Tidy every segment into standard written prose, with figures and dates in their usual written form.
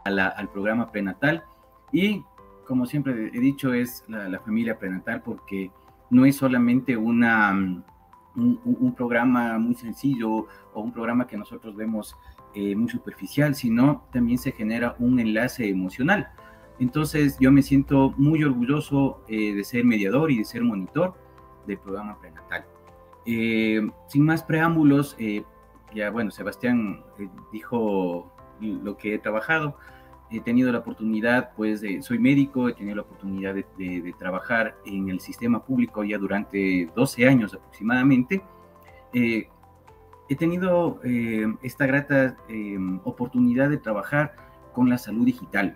al programa prenatal. Y como siempre he dicho, es la familia prenatal, porque no es solamente un programa muy sencillo o un programa que nosotros vemos muy superficial, sino también se genera un enlace emocional. Entonces yo me siento muy orgulloso de ser mediador y de ser monitor del programa prenatal. Sin más preámbulos, ya bueno, Sebastián dijo lo que he trabajado. He tenido la oportunidad, pues, soy médico, he tenido la oportunidad de trabajar en el sistema público ya durante 12 años aproximadamente. Eh, He tenido esta grata oportunidad de trabajar con la salud digital.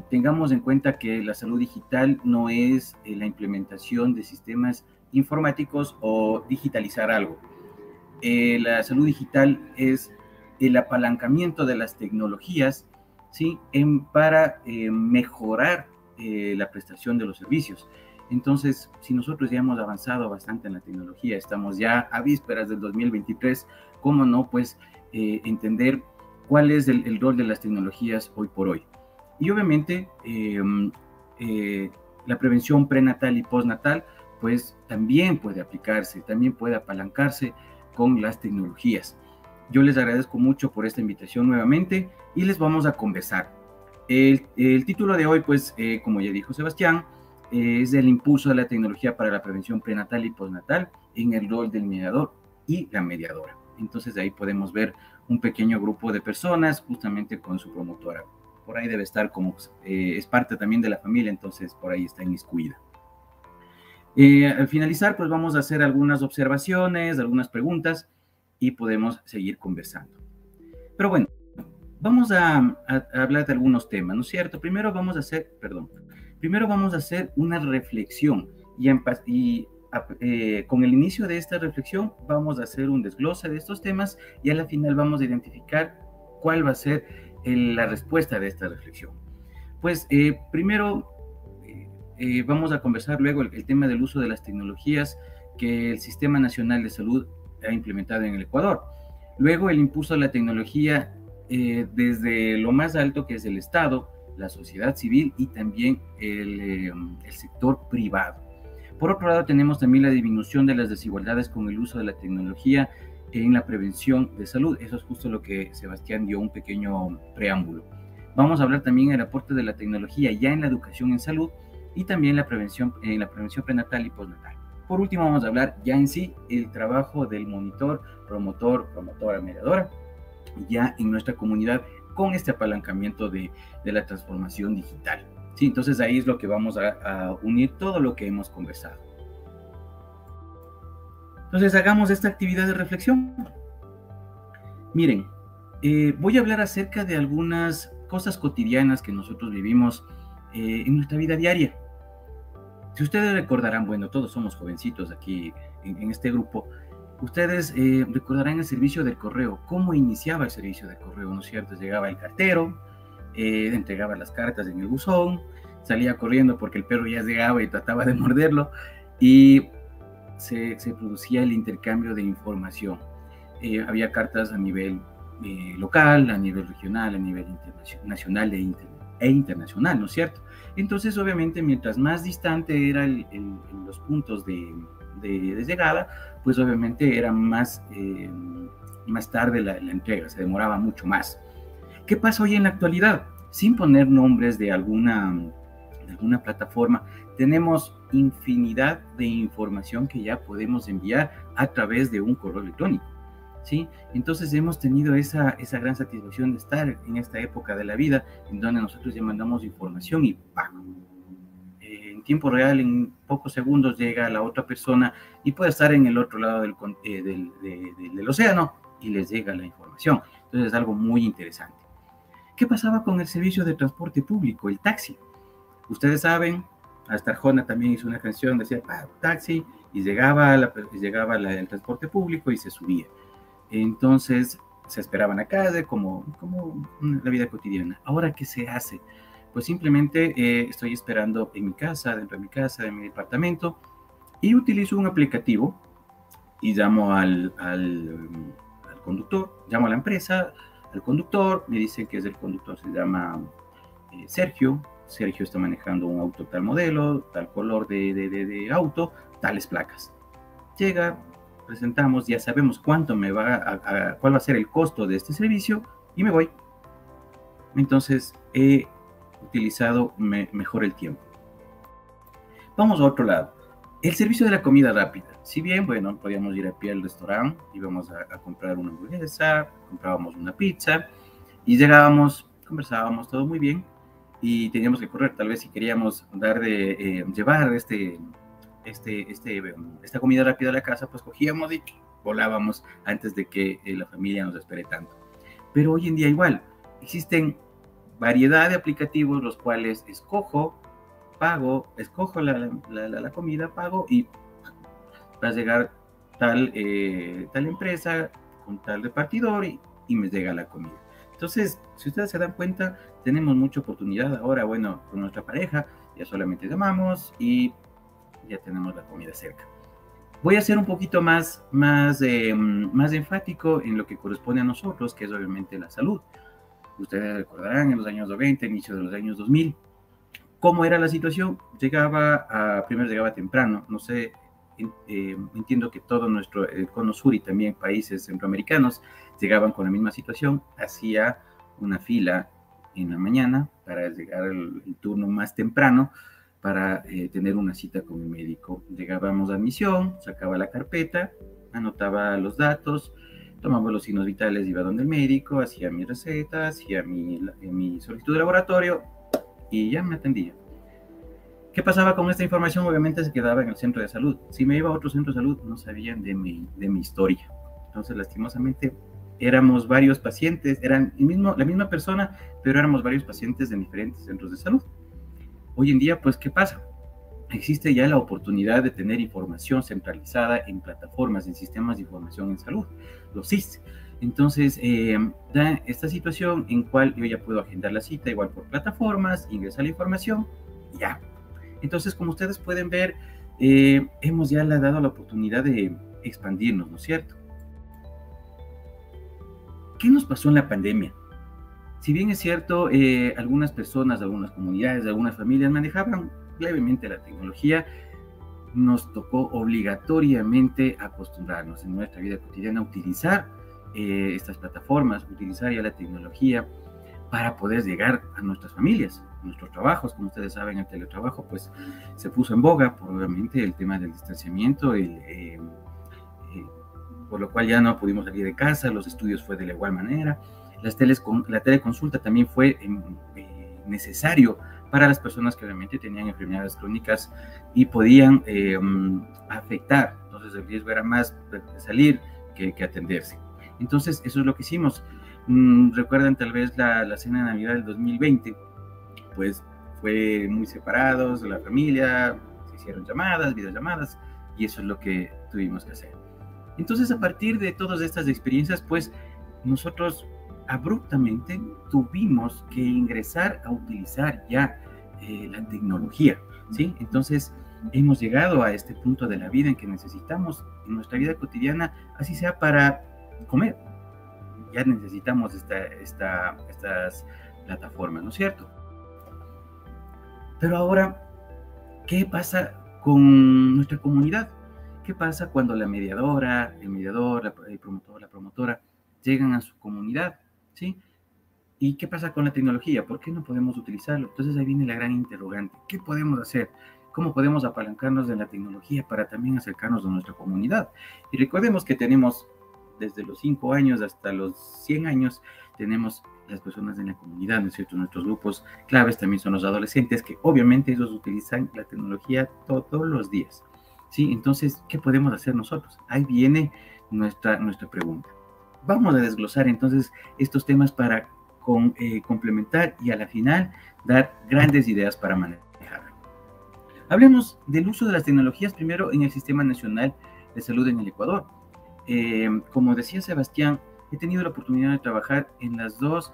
Tengamos en cuenta que la salud digital no es la implementación de sistemas informáticos o digitalizar algo. La salud digital es el apalancamiento de las tecnologías, ¿sí? Para mejorar la prestación de los servicios. Entonces, si nosotros ya hemos avanzado bastante en la tecnología, estamos ya a vísperas del 2023, ¿cómo no? Pues entender cuál es el rol de las tecnologías hoy por hoy. Y obviamente, la prevención prenatal y postnatal, pues también puede aplicarse, también puede apalancarse con las tecnologías. Yo les agradezco mucho por esta invitación nuevamente y les vamos a conversar. El título de hoy, pues, como ya dijo Sebastián, es el impulso de la tecnología para la prevención prenatal y postnatal en el rol del mediador y la mediadora. Entonces ahí podemos ver un pequeño grupo de personas justamente con su promotora. Por ahí debe estar como es parte también de la familia, entonces por ahí está inmiscuida. Al finalizar, pues vamos a hacer algunas observaciones, algunas preguntas y podemos seguir conversando. Pero bueno, vamos a hablar de algunos temas, ¿no es cierto? Primero vamos a hacer una reflexión y con el inicio de esta reflexión vamos a hacer un desglose de estos temas y a la final vamos a identificar cuál va a ser la respuesta de esta reflexión. Pues primero vamos a conversar luego el tema del uso de las tecnologías que el Sistema Nacional de Salud ha implementado en el Ecuador. Luego el impulso de la tecnología desde lo más alto, que es el Estado, la sociedad civil y también el sector privado. Por otro lado, tenemos también la disminución de las desigualdades con el uso de la tecnología en la prevención de salud. Eso es justo lo que Sebastián dio un pequeño preámbulo. Vamos a hablar también del aporte de la tecnología ya en la educación en salud y también en la prevención prenatal y postnatal. Por último, vamos a hablar ya en sí el trabajo del monitor, promotora, mediadora, ya en nuestra comunidad con este apalancamiento de la transformación digital. Sí, entonces ahí es lo que vamos a unir todo lo que hemos conversado. Entonces hagamos esta actividad de reflexión. Miren, voy a hablar acerca de algunas cosas cotidianas que nosotros vivimos en nuestra vida diaria. Si ustedes recordarán, bueno, todos somos jovencitos aquí en este grupo, ustedes recordarán el servicio del correo, cómo iniciaba el servicio del correo, ¿no es cierto? Llegaba el cartero, entregaba las cartas en el buzón, salía corriendo porque el perro ya llegaba y trataba de morderlo, y se producía el intercambio de información. Había cartas a nivel local, a nivel regional, a nivel nacional e internacional, ¿no es cierto? Entonces, obviamente, mientras más distante eran los puntos de llegada, pues obviamente era más tarde la entrega, se demoraba mucho más. ¿Qué pasa hoy en la actualidad? Sin poner nombres de alguna plataforma, tenemos infinidad de información que ya podemos enviar a través de un correo electrónico, ¿sí? Entonces hemos tenido esa gran satisfacción de estar en esta época de la vida en donde nosotros ya mandamos información y ¡pam! En tiempo real, en pocos segundos llega la otra persona y puede estar en el otro lado del océano y les llega la información. Entonces es algo muy interesante. ¿Qué pasaba con el servicio de transporte público, el taxi? Ustedes saben, hasta Arjona también hizo una canción, decía taxi, y llegaba el transporte público y se subía. Entonces se esperaban a casa como la vida cotidiana. Ahora, ¿qué se hace? Pues simplemente estoy esperando en mi casa, dentro de mi casa, en mi departamento, y utilizo un aplicativo y llamo al conductor, llamo a la empresa, al conductor, me dicen que es el conductor, se llama Sergio. Sergio está manejando un auto tal modelo, tal color de auto, tales placas. Llega, presentamos, ya sabemos cuánto cuál va a ser el costo de este servicio y me voy. Entonces he utilizado mejor el tiempo. Vamos a otro lado. El servicio de la comida rápida. Si bien, bueno, podíamos ir a pie al restaurante, íbamos a comprar una hamburguesa, comprábamos una pizza y llegábamos, conversábamos todo muy bien y teníamos que correr. Tal vez si queríamos llevar esta comida rápida a la casa, pues cogíamos y volábamos antes de que la familia nos espere tanto. Pero hoy en día igual, existen variedad de aplicativos los cuales escojo la comida, pago y va a llegar tal empresa con tal repartidor y me llega la comida. Entonces, si ustedes se dan cuenta, tenemos mucha oportunidad ahora, bueno, con nuestra pareja, ya solamente llamamos y ya tenemos la comida cerca. Voy a ser un poquito más enfático en lo que corresponde a nosotros, que es obviamente la salud. Ustedes recordarán en los años 90, inicio de los años 2000, ¿cómo era la situación? Primero llegaba temprano, no sé, entiendo que todo nuestro cono sur y también países centroamericanos llegaban con la misma situación, hacía una fila en la mañana para llegar el turno más temprano para tener una cita con el médico. Llegábamos a admisión, sacaba la carpeta, anotaba los datos, tomaba los signos vitales, iba donde el médico, hacía mi receta, hacía mi solicitud de laboratorio y ya me atendía. ¿Qué pasaba con esta información? Obviamente se quedaba en el centro de salud. Si me iba a otro centro de salud, no sabían de mi historia. Entonces, lastimosamente, éramos varios pacientes, eran la misma persona, pero éramos varios pacientes en diferentes centros de salud. Hoy en día, pues, ¿qué pasa? Existe ya la oportunidad de tener información centralizada en plataformas, en sistemas de información en salud, los SIS. Entonces, da esta situación en cual yo ya puedo agendar la cita igual por plataformas, ingresar la información, ya. Entonces, como ustedes pueden ver, hemos ya le dado la oportunidad de expandirnos, ¿no es cierto? ¿Qué nos pasó en la pandemia? Si bien es cierto, algunas personas, algunas comunidades, algunas familias manejaban levemente la tecnología, nos tocó obligatoriamente acostumbrarnos en nuestra vida cotidiana a utilizar estas plataformas, utilizar ya la tecnología para poder llegar a nuestras familias, a nuestros trabajos. Como ustedes saben, el teletrabajo pues se puso en boga por obviamente el tema del distanciamiento, por lo cual ya no pudimos salir de casa, los estudios fue de la igual manera, la teleconsulta también fue necesario para las personas que obviamente tenían enfermedades crónicas y podían afectar, entonces el riesgo era más de salir que atenderse. Entonces eso es lo que hicimos. Recuerdan tal vez la cena de Navidad del 2020, pues fue muy separados de la familia, se hicieron llamadas, videollamadas, y eso es lo que tuvimos que hacer. Entonces, a partir de todas estas experiencias, pues nosotros abruptamente tuvimos que ingresar a utilizar ya la tecnología, ¿sí? Entonces, hemos llegado a este punto de la vida en que necesitamos en nuestra vida cotidiana, así sea para comer, ya necesitamos estas plataformas, ¿no es cierto? Pero ahora, ¿qué pasa con nuestra comunidad? ¿Qué pasa cuando la mediadora, el mediador, el promotor, la promotora llegan a su comunidad? ¿Sí? ¿Y qué pasa con la tecnología? ¿Por qué no podemos utilizarlo? Entonces ahí viene la gran interrogante. ¿Qué podemos hacer? ¿Cómo podemos apalancarnos de la tecnología para también acercarnos a nuestra comunidad? Y recordemos que tenemos desde los 5 años hasta los 100 años, tenemos las personas en la comunidad, ¿no es cierto? Nuestros grupos claves también son los adolescentes, que obviamente ellos utilizan la tecnología todos los días, ¿sí? Entonces, ¿qué podemos hacer nosotros? Ahí viene nuestra pregunta. Vamos a desglosar entonces estos temas para complementar y a la final dar grandes ideas para manejar. Hablemos del uso de las tecnologías primero en el Sistema Nacional de Salud en el Ecuador. Como decía Sebastián, he tenido la oportunidad de trabajar en las dos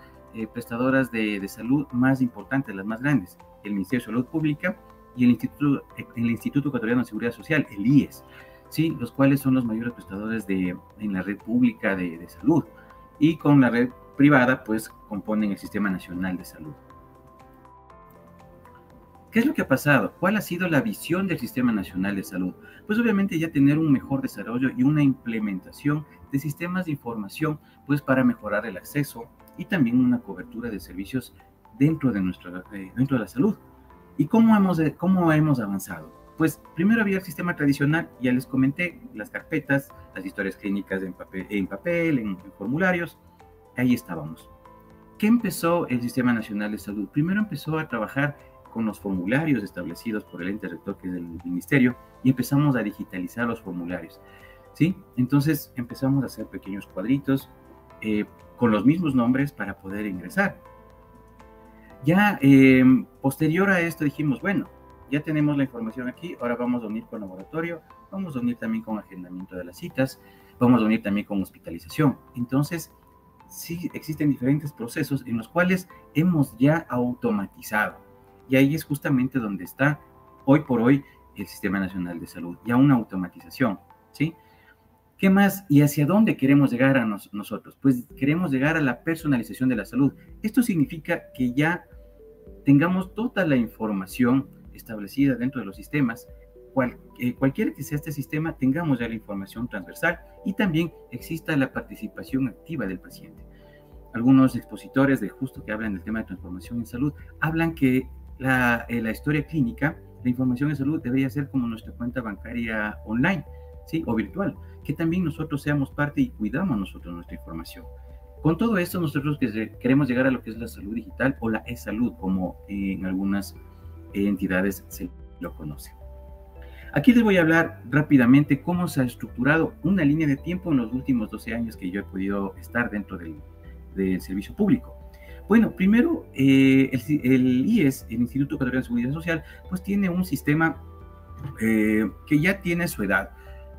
prestadoras de salud más importantes, las más grandes, el Ministerio de Salud Pública y el Instituto Ecuatoriano de Seguridad Social, el IES, ¿sí? Los cuales son los mayores prestadores en la red pública de salud, y con la red privada, pues componen el Sistema Nacional de Salud. ¿Qué es lo que ha pasado? ¿Cuál ha sido la visión del Sistema Nacional de Salud? Pues obviamente ya tener un mejor desarrollo y una implementación de sistemas de información, pues para mejorar el acceso y también una cobertura de servicios dentro de la salud. ¿Y cómo hemos avanzado? Pues primero había el sistema tradicional, ya les comenté, las carpetas, las historias clínicas en papel, en formularios, ahí estábamos. ¿Qué empezó el Sistema Nacional de Salud? Primero empezó a trabajar con los formularios establecidos por el ente rector, que es el ministerio, y empezamos a digitalizar los formularios, ¿sí? Entonces empezamos a hacer pequeños cuadritos con los mismos nombres para poder ingresar. Ya posterior a esto dijimos, bueno, ya tenemos la información aquí, ahora vamos a unir con laboratorio, vamos a unir también con agendamiento de las citas, vamos a unir también con hospitalización. Entonces, sí existen diferentes procesos en los cuales hemos ya automatizado. Y ahí es justamente donde está hoy por hoy el Sistema Nacional de Salud, ya una automatización, ¿sí? ¿Qué más y hacia dónde queremos llegar a nosotros? Pues queremos llegar a la personalización de la salud. Esto significa que ya tengamos toda la información establecida dentro de los sistemas, cualquiera que sea este sistema, tengamos ya la información transversal y también exista la participación activa del paciente. Algunos expositores de justo que hablan del tema de transformación en salud, hablan que la historia clínica, la información en salud debería ser como nuestra cuenta bancaria online, ¿sí? O virtual, que también nosotros seamos parte y cuidamos nosotros nuestra información. Con todo esto, nosotros queremos llegar a lo que es la salud digital o la e-salud, como en algunas entidades se lo conocen. Aquí les voy a hablar rápidamente cómo se ha estructurado una línea de tiempo en los últimos 12 años que yo he podido estar dentro del servicio público. Bueno, primero, el IES, el Instituto Ecuatoriano de Seguridad Social, pues tiene un sistema que ya tiene su edad,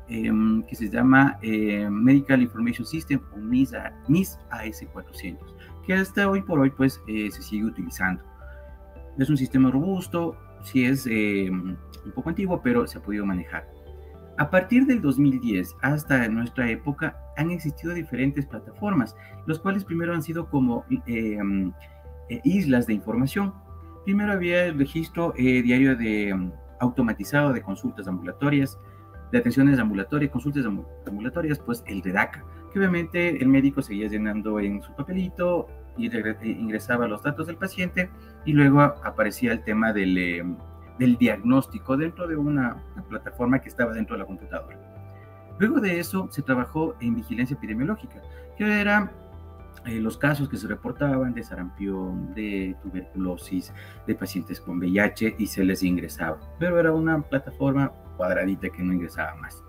que se llama Medical Information System o MIS AS400, que hasta hoy por hoy pues se sigue utilizando. Es un sistema robusto, sí es un poco antiguo, pero se ha podido manejar. A partir del 2010 hasta nuestra época han existido diferentes plataformas, los cuales primero han sido como islas de información. Primero había el registro diario automatizado de consultas ambulatorias, de atenciones ambulatorias, consultas ambulatorias, pues el REDACA, que obviamente el médico seguía llenando en su papelito y ingresaba los datos del paciente y luego aparecía el tema del diagnóstico dentro de una plataforma que estaba dentro de la computadora. Luego de eso se trabajó en vigilancia epidemiológica, que eran los casos que se reportaban de sarampión, de tuberculosis, de pacientes con VIH y se les ingresaba. Pero era una plataforma cuadradita que no ingresaba más.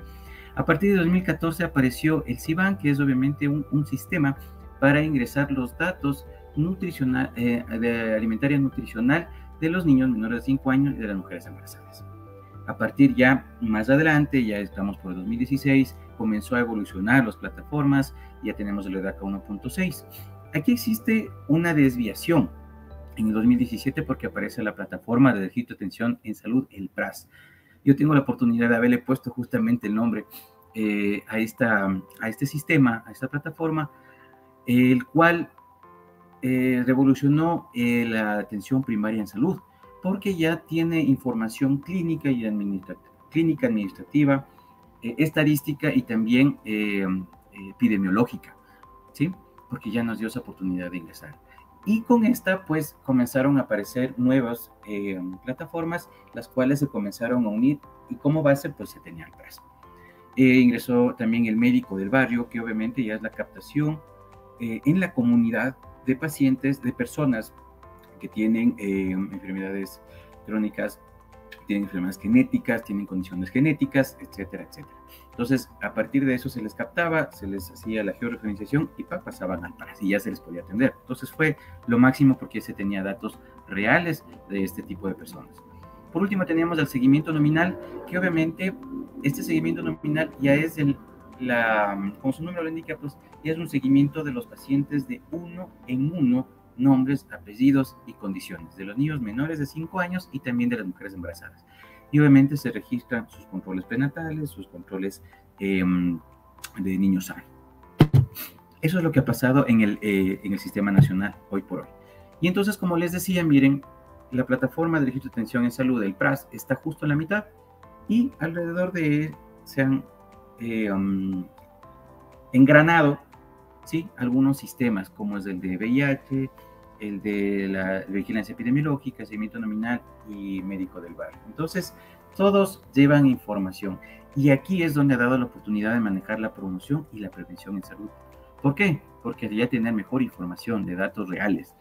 A partir de 2014 apareció el CIBAN, que es obviamente un sistema para ingresar los datos de alimentaria nutricional de los niños menores de 5 años y de las mujeres embarazadas. A partir ya más adelante, ya estamos por el 2016, comenzó a evolucionar las plataformas, ya tenemos el REDACA 1.6. Aquí existe una desviación en el 2017 porque aparece la plataforma de registro de atención en salud, el PRAS. Yo tengo la oportunidad de haberle puesto justamente el nombre a este sistema, a esta plataforma, el cual revolucionó la atención primaria en salud, porque ya tiene información clínica y administrativa, estadística y también epidemiológica, ¿sí? Porque ya nos dio esa oportunidad de ingresar. Y con esta, pues, comenzaron a aparecer nuevas plataformas, las cuales se comenzaron a unir y como base, pues, se tenía el PRAS. Ingresó también el médico del barrio, que obviamente ya es la captación en la comunidad de pacientes, de personas que tienen enfermedades crónicas, tienen enfermedades genéticas, tienen condiciones genéticas, etcétera, etcétera. Entonces, a partir de eso se les captaba, se les hacía la georreferenciación y pasaban al PRAS y ya se les podía atender. Entonces fue lo máximo porque se tenía datos reales de este tipo de personas. Por último, teníamos el seguimiento nominal, que obviamente este seguimiento nominal ya es como su nombre lo indica, pues ya es un seguimiento de los pacientes de uno en uno, nombres, apellidos y condiciones, de los niños menores de 5 años y también de las mujeres embarazadas. Y obviamente se registran sus controles prenatales, sus controles de niños sanos. Eso es lo que ha pasado en el Sistema Nacional hoy por hoy. Y entonces, como les decía, miren, la plataforma de registro de atención en salud del PRAS está justo en la mitad y alrededor de él se han engranado, ¿sí?, algunos sistemas, como es el de VIH, el de la vigilancia epidemiológica, seguimiento nominal y médico del barrio. Entonces, todos llevan información. Y aquí es donde ha dado la oportunidad de manejar la promoción y la prevención en salud. ¿Por qué? Porque ya tener mejor información de datos reales,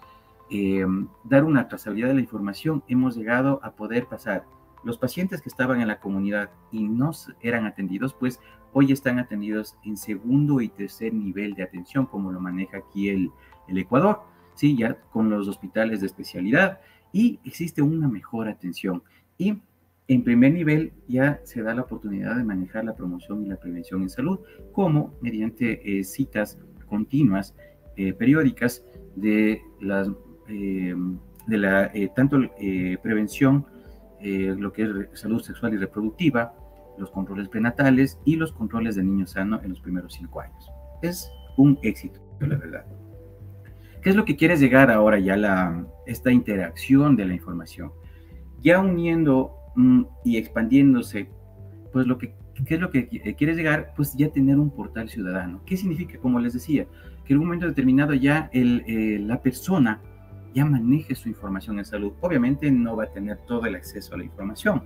dar una trazabilidad de la información, hemos llegado a poder pasar los pacientes que estaban en la comunidad y no eran atendidos, pues hoy están atendidos en segundo y tercer nivel de atención, como lo maneja aquí el Ecuador, ¿sí? Ya con los hospitales de especialidad, y existe una mejor atención. Y en primer nivel ya se da la oportunidad de manejar la promoción y la prevención en salud, como mediante citas continuas, periódicas, de las tanto prevención, lo que es salud sexual y reproductiva, los controles prenatales y los controles de niño sano en los primeros 5 años. Es un éxito, la verdad. ¿Qué es lo que quieres llegar ahora ya esta interacción de la información? Ya uniendo y expandiéndose, pues ¿qué es lo que quieres llegar? Pues ya tener un portal ciudadano. ¿Qué significa? Como les decía, que en un momento determinado ya la persona ya maneje su información en salud. Obviamente no va a tener todo el acceso a la información,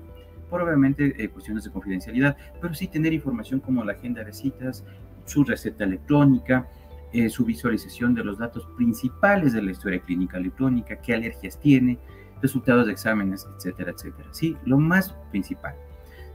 por obviamente cuestiones de confidencialidad, pero sí tener información como la agenda de citas, su receta electrónica, su visualización de los datos principales de la historia clínica electrónica, qué alergias tiene, resultados de exámenes, etcétera, etcétera. Sí, lo más principal.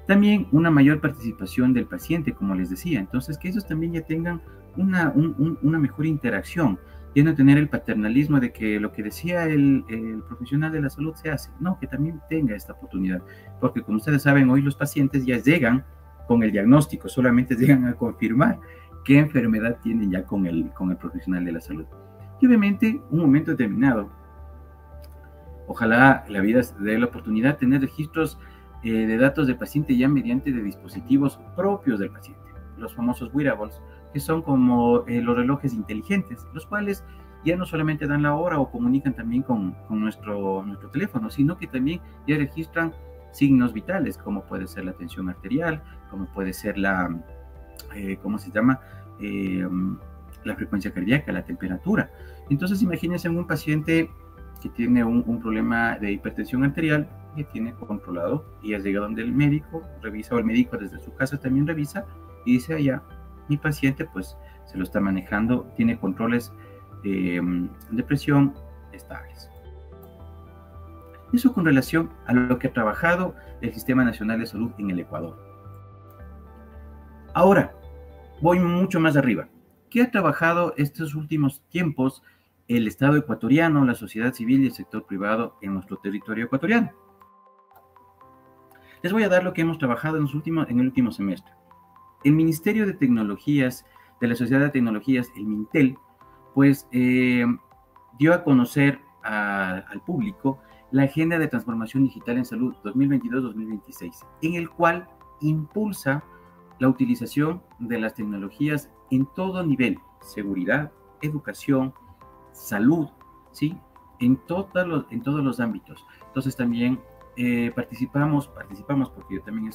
También una mayor participación del paciente, como les decía. Entonces, que ellos también ya tengan una mejor interacción, y no tener el paternalismo de que lo que decía el profesional de la salud se hace. No, que también tenga esta oportunidad. Porque como ustedes saben, hoy los pacientes ya llegan con el diagnóstico, solamente llegan a confirmar qué enfermedad tienen ya con el profesional de la salud. Y obviamente, un momento determinado, ojalá la vida dé la oportunidad de tener registros de datos del paciente ya mediante de dispositivos propios del paciente, los famosos wearables, que son como los relojes inteligentes, los cuales ya no solamente dan la hora o comunican también con nuestro teléfono, sino que también ya registran signos vitales, como puede ser la tensión arterial, como puede ser ¿cómo se llama? La frecuencia cardíaca, la temperatura. Entonces, imagínense en un paciente que tiene un problema de hipertensión arterial, que tiene controlado, y ya llega donde el médico revisa, o el médico desde su casa también revisa, y dice, ya, mi paciente pues se lo está manejando, tiene controles de presión estables. Eso con relación a lo que ha trabajado el Sistema Nacional de Salud en el Ecuador. Ahora, voy mucho más arriba. ¿Qué ha trabajado estos últimos tiempos el Estado ecuatoriano, la sociedad civil y el sector privado en nuestro territorio ecuatoriano? Les voy a dar lo que hemos trabajado en el último semestre. El Ministerio de Tecnologías, de la Sociedad de Tecnologías, el MINTEL, pues dio a conocer al público la Agenda de Transformación Digital en Salud 2022-2026, en el cual impulsa la utilización de las tecnologías en todo nivel: seguridad, educación, salud, ¿sí? En todos los ámbitos. Entonces también participamos porque yo también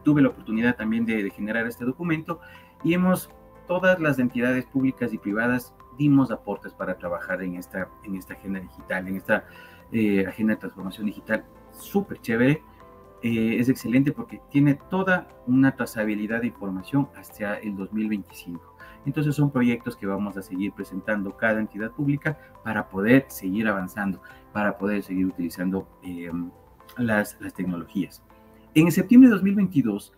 tuve la oportunidad también de generar este documento, y todas las entidades públicas y privadas dimos aportes para trabajar en esta agenda digital, en esta agenda de transformación digital súper chévere. Es excelente porque tiene toda una trazabilidad de información hasta el 2025. Entonces son proyectos que vamos a seguir presentando cada entidad pública para poder seguir avanzando, para poder seguir utilizando las tecnologías. En septiembre de 2022,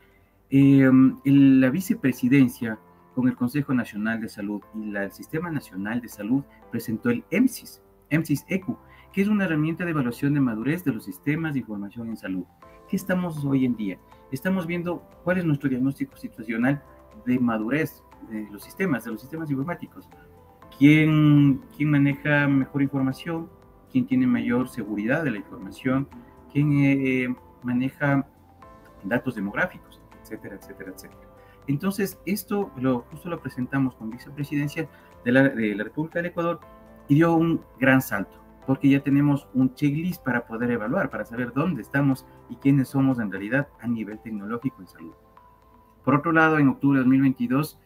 la vicepresidencia con el Consejo Nacional de Salud y el Sistema Nacional de Salud presentó el EMSIS ECU, que es una herramienta de evaluación de madurez de los sistemas de información en salud. ¿Qué estamos hoy en día? Estamos viendo cuál es nuestro diagnóstico situacional de madurez de los sistemas informáticos. ¿Quién maneja mejor información? ¿Quién tiene mayor seguridad de la información? ¿Quién maneja datos demográficos? Etcétera, etcétera, etcétera. Entonces, esto justo lo presentamos con vicepresidencia de la República del Ecuador y dio un gran salto, porque ya tenemos un checklist para poder evaluar, para saber dónde estamos y quiénes somos en realidad a nivel tecnológico en salud. Por otro lado, en octubre de 2022,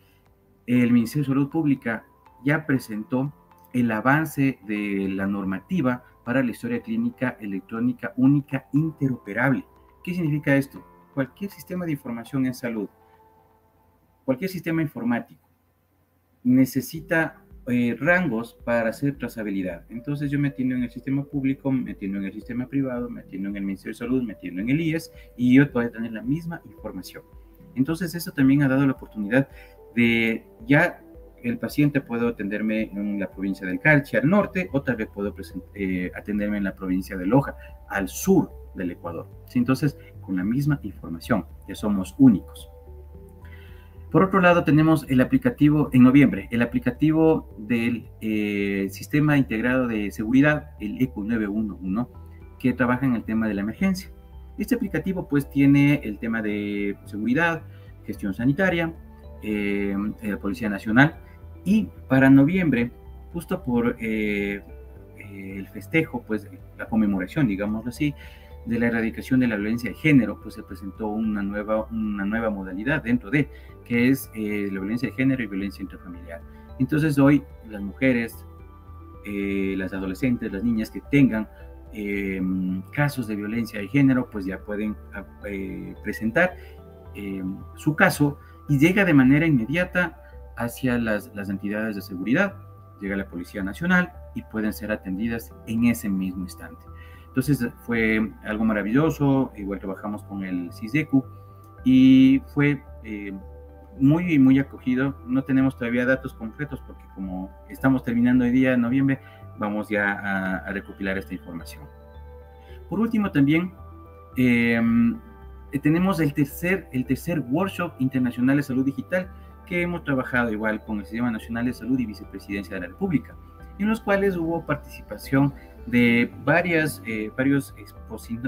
el Ministerio de Salud Pública ya presentó el avance de la normativa para la historia clínica electrónica única interoperable. ¿Qué significa esto? Cualquier sistema de información en salud, cualquier sistema informático, necesita rangos para hacer trazabilidad. Entonces yo me atiendo en el sistema público, me atiendo en el sistema privado, me atiendo en el Ministerio de Salud, me atiendo en el IES y yo puedo tener la misma información. Entonces eso también ha dado la oportunidad de ya el paciente puede atenderme en la provincia del Carchi al norte, o tal vez puedo atenderme en la provincia de Loja al sur del Ecuador. ¿Sí? Entonces, con la misma información, que somos únicos. Por otro lado, tenemos el aplicativo en noviembre, el aplicativo del Sistema Integrado de Seguridad, el ECU 911, que trabaja en el tema de la emergencia. Este aplicativo pues tiene el tema de seguridad, gestión sanitaria, la Policía Nacional, y para noviembre, justo por el festejo, pues la conmemoración, digámoslo así, de la erradicación de la violencia de género, pues se presentó una nueva modalidad dentro de, que es la violencia de género y violencia intrafamiliar. Entonces hoy las mujeres, las adolescentes, las niñas que tengan casos de violencia de género, pues ya pueden presentar su caso y llega de manera inmediata hacia las entidades de seguridad, llega la Policía Nacional y pueden ser atendidas en ese mismo instante. Entonces fue algo maravilloso, igual trabajamos con el CISDECU y fue muy acogido. No tenemos todavía datos concretos porque como estamos terminando hoy día en noviembre, vamos ya a recopilar esta información. Por último también tenemos el tercer Workshop Internacional de Salud Digital que hemos trabajado igual con el Sistema Nacional de Salud y Vicepresidencia de la República, en los cuales hubo participación de varios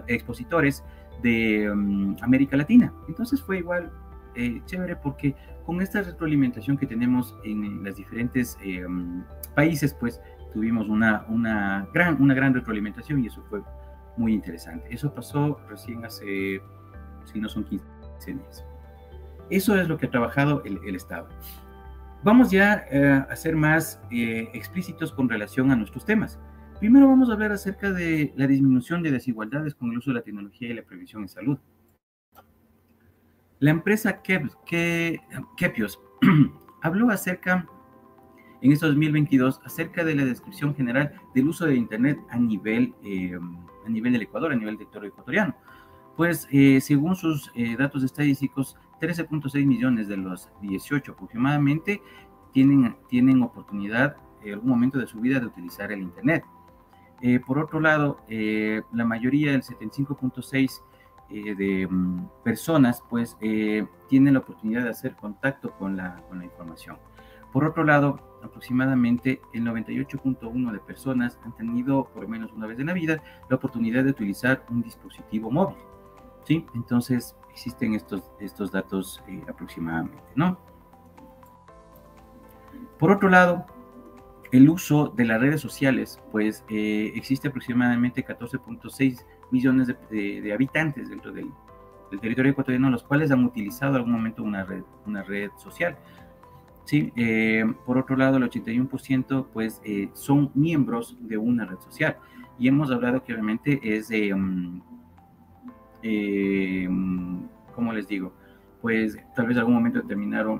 expositores de América Latina. Entonces fue igual chévere porque con esta retroalimentación que tenemos en los diferentes países, pues tuvimos una gran retroalimentación y eso fue muy interesante. Eso pasó recién hace, si no son 15 días. Eso es lo que ha trabajado el Estado. Vamos ya a ser más explícitos con relación a nuestros temas. Primero vamos a hablar acerca de la disminución de desigualdades con el uso de la tecnología y la prevención en salud. La empresa Kepios habló en este 2022 acerca de la descripción general del uso de Internet a nivel del Ecuador, a nivel del territorio ecuatoriano. Pues según sus datos estadísticos, 13.6 millones de los 18 aproximadamente tienen oportunidad en algún momento de su vida de utilizar el Internet. Por otro lado, la mayoría, el 75.6 de personas, pues tienen la oportunidad de hacer contacto con la información. Por otro lado, aproximadamente el 98.1 de personas han tenido, por lo menos una vez en la vida, la oportunidad de utilizar un dispositivo móvil. ¿Sí? Entonces existen estos datos aproximadamente, ¿no? Por otro lado, el uso de las redes sociales, pues existe aproximadamente 14.6 millones de habitantes dentro del territorio ecuatoriano, los cuales han utilizado en algún momento una red social. ¿Sí? Por otro lado, el 81% pues, son miembros de una red social. Y hemos hablado que obviamente es de... ¿cómo les digo? Pues tal vez en algún momento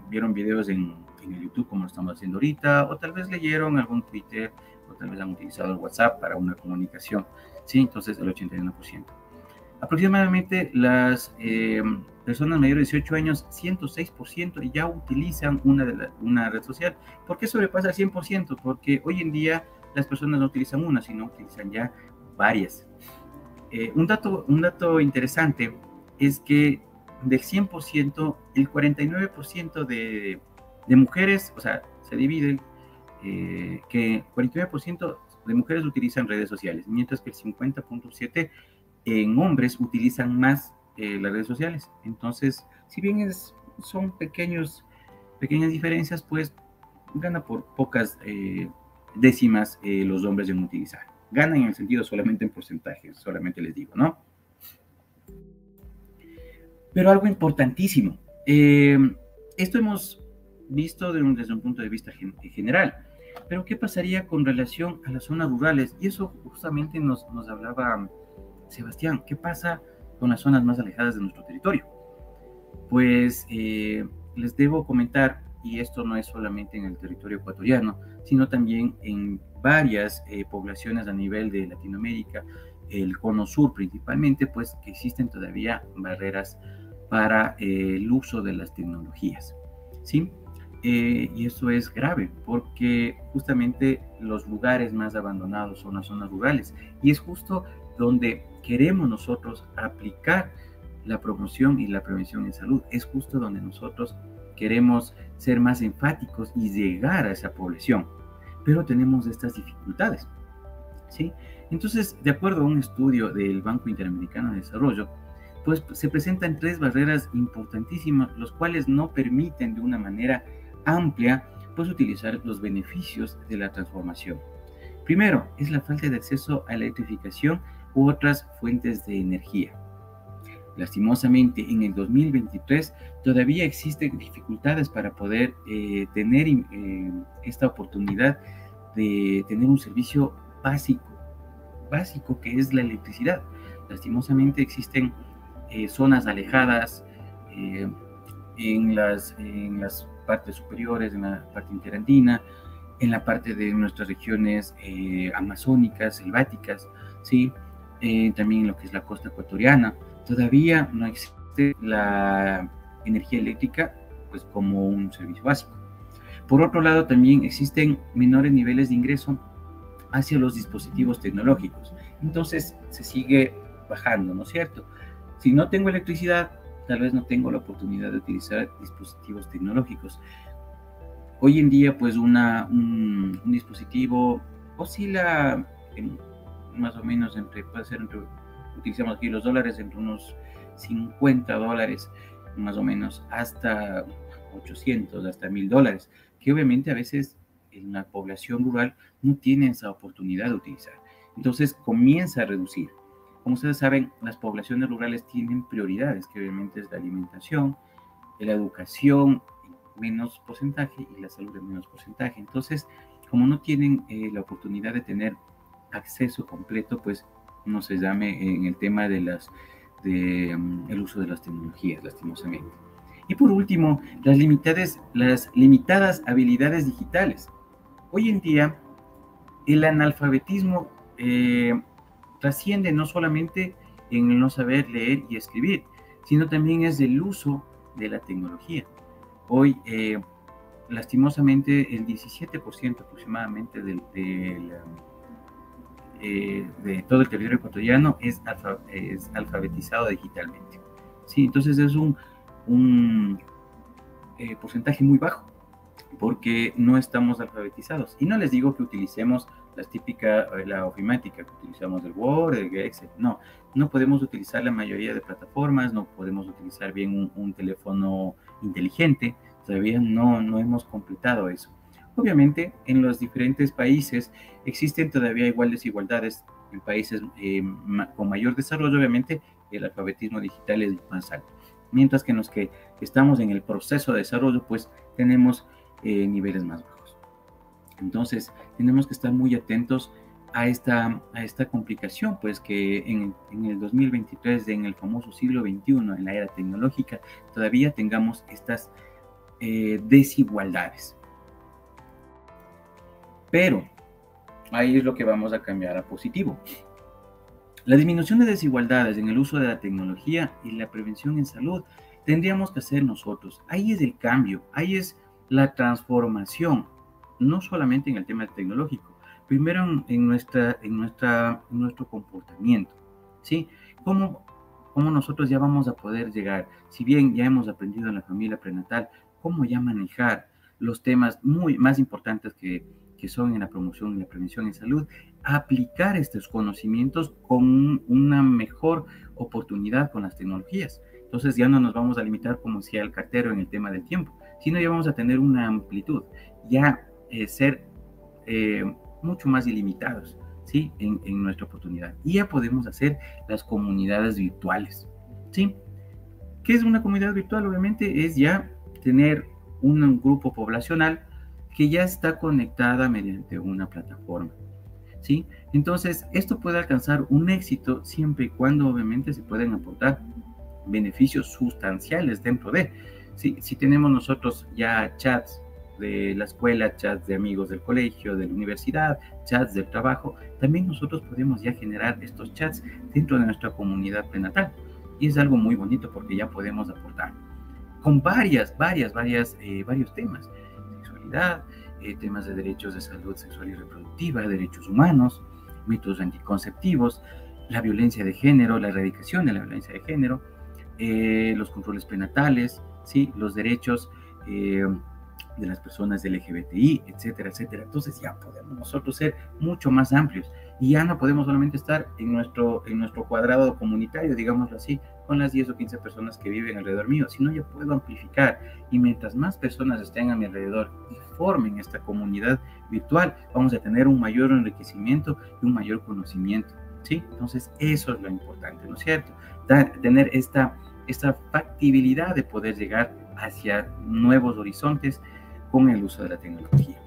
vieron videos en el YouTube como lo estamos haciendo ahorita, o tal vez leyeron algún Twitter, o tal vez han utilizado el WhatsApp para una comunicación, ¿sí? Entonces el 81%. Aproximadamente las personas mayores de 18 años, 106% ya utilizan una red social. ¿Por qué sobrepasa el 100%? Porque hoy en día las personas no utilizan una, sino utilizan ya varias. Un dato interesante es que del 100%, el 49% de mujeres, o sea, se dividen, que 49% de mujeres utilizan redes sociales, mientras que el 50.7% en hombres utilizan más las redes sociales. Entonces, si bien es son pequeñas diferencias, pues gana por pocas décimas los hombres en utilizar. Ganan en el sentido solamente en porcentaje, solamente les digo, ¿no? Pero algo importantísimo, esto hemos visto desde un punto de vista general, pero ¿qué pasaría con relación a las zonas rurales? Y eso justamente nos hablaba Sebastián, ¿qué pasa con las zonas más alejadas de nuestro territorio? Pues les debo comentar, y esto no es solamente en el territorio ecuatoriano, sino también en varias poblaciones a nivel de Latinoamérica, el cono sur principalmente, pues que existen todavía barreras para el uso de las tecnologías, ¿sí? Y eso es grave porque justamente los lugares más abandonados son las zonas rurales y es justo donde queremos nosotros aplicar la promoción y la prevención en salud. Es justo donde nosotros queremos ser más enfáticos y llegar a esa población, pero tenemos estas dificultades, ¿sí? Entonces, de acuerdo a un estudio del Banco Interamericano de Desarrollo, pues se presentan 3 barreras importantísimas, los cuales no permiten de una manera amplia pues utilizar los beneficios de la transformación. Primero, es la falta de acceso a la electrificación u otras fuentes de energía. Lastimosamente, en el 2023 todavía existen dificultades para poder tener esta oportunidad de tener un servicio básico que es la electricidad. Lastimosamente existen zonas alejadas en las partes superiores, en la parte interandina, en la parte de nuestras regiones amazónicas, selváticas, ¿sí? También en lo que es la costa ecuatoriana. Todavía no existe la energía eléctrica pues, como un servicio básico. Por otro lado, también existen menores niveles de ingreso hacia los dispositivos tecnológicos. Entonces se sigue bajando, ¿no es cierto? Si no tengo electricidad, tal vez no tengo la oportunidad de utilizar dispositivos tecnológicos. Hoy en día, pues un dispositivo oscila en más o menos utilizamos aquí los dólares, entre unos $50, más o menos, hasta 800, hasta $1000, que obviamente a veces en la población rural no tiene esa oportunidad de utilizar. Entonces comienza a reducir. Como ustedes saben, las poblaciones rurales tienen prioridades, que obviamente es la alimentación, la educación en menos porcentaje y la salud en menos porcentaje. Entonces, como no tienen la oportunidad de tener acceso completo, pues no se llame en el tema de el uso de las tecnologías, lastimosamente. Y por último, las limitadas habilidades digitales. Hoy en día, el analfabetismo trasciende no solamente en el no saber leer y escribir, sino también es el uso de la tecnología. Hoy, lastimosamente, el 17% aproximadamente de todo el territorio ecuatoriano es alfabetizado digitalmente. Sí, entonces es un porcentaje muy bajo porque no estamos alfabetizados. Y no les digo que utilicemos la ofimática, que utilizamos el Word, el Excel. No podemos utilizar la mayoría de plataformas, no podemos utilizar bien un teléfono inteligente. Todavía no hemos completado eso. Obviamente, en los diferentes países existen todavía igual desigualdades. En países con mayor desarrollo, obviamente, el alfabetismo digital es más alto. Mientras que en los que estamos en el proceso de desarrollo, pues tenemos niveles más bajos. Entonces, tenemos que estar muy atentos a esta complicación, pues que en el 2023, en el famoso siglo XXI, en la era tecnológica, todavía tengamos estas desigualdades. Pero ahí es lo que vamos a cambiar a positivo. La disminución de desigualdades en el uso de la tecnología y la prevención en salud tendríamos que hacer nosotros. Ahí es el cambio, ahí es la transformación, no solamente en el tema tecnológico, primero en nuestro comportamiento, ¿sí? ¿Cómo nosotros ya vamos a poder llegar? Si bien ya hemos aprendido en la familia prenatal, cómo ya manejar los temas más importantes que son en la promoción y la prevención en salud, aplicar estos conocimientos con una mejor oportunidad con las tecnologías. Entonces ya no nos vamos a limitar como decía el cartero en el tema del tiempo, sino ya vamos a tener una amplitud, ya ser mucho más ilimitados, ¿sí? En nuestra oportunidad. Y ya podemos hacer las comunidades virtuales, ¿sí? ¿Qué es una comunidad virtual? Obviamente es ya tener un grupo poblacional que ya está conectada mediante una plataforma, ¿sí? Entonces, esto puede alcanzar un éxito siempre y cuando obviamente se pueden aportar beneficios sustanciales dentro de, ¿sí? Si tenemos nosotros ya chats de la escuela, chats de amigos del colegio, de la universidad, chats del trabajo, también nosotros podemos ya generar estos chats dentro de nuestra comunidad prenatal. Y es algo muy bonito porque ya podemos aportar con varios temas: sexualidad, temas de derechos de salud sexual y reproductiva, derechos humanos, métodos anticonceptivos, la violencia de género, la erradicación de la violencia de género, los controles prenatales, ¿sí? Los derechos de las personas LGBTI, etcétera, etcétera. Entonces ya podemos nosotros ser mucho más amplios y ya no podemos solamente estar en nuestro cuadrado comunitario, digámoslo así, con las 10 o 15 personas que viven alrededor mío, sino yo puedo amplificar, y mientras más personas estén a mi alrededor y formen esta comunidad virtual, vamos a tener un mayor enriquecimiento y un mayor conocimiento, ¿sí? Entonces eso es lo importante, ¿no es cierto? Tener esta factibilidad de poder llegar hacia nuevos horizontes con el uso de la tecnología.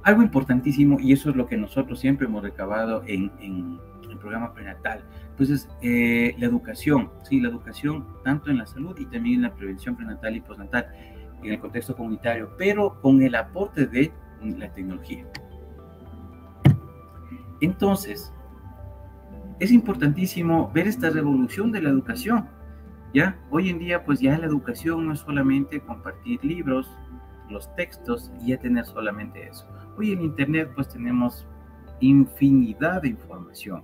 Algo importantísimo, y eso es lo que nosotros siempre hemos recabado en el programa prenatal, pues es la educación, ¿sí? La educación tanto en la salud y también en la prevención prenatal y postnatal, en el contexto comunitario, pero con el aporte de la tecnología. Entonces, es importantísimo ver esta revolución de la educación, ¿ya? Hoy en día, pues ya la educación no es solamente compartir libros, los textos y ya tener solamente eso. Hoy en Internet, pues tenemos infinidad de información.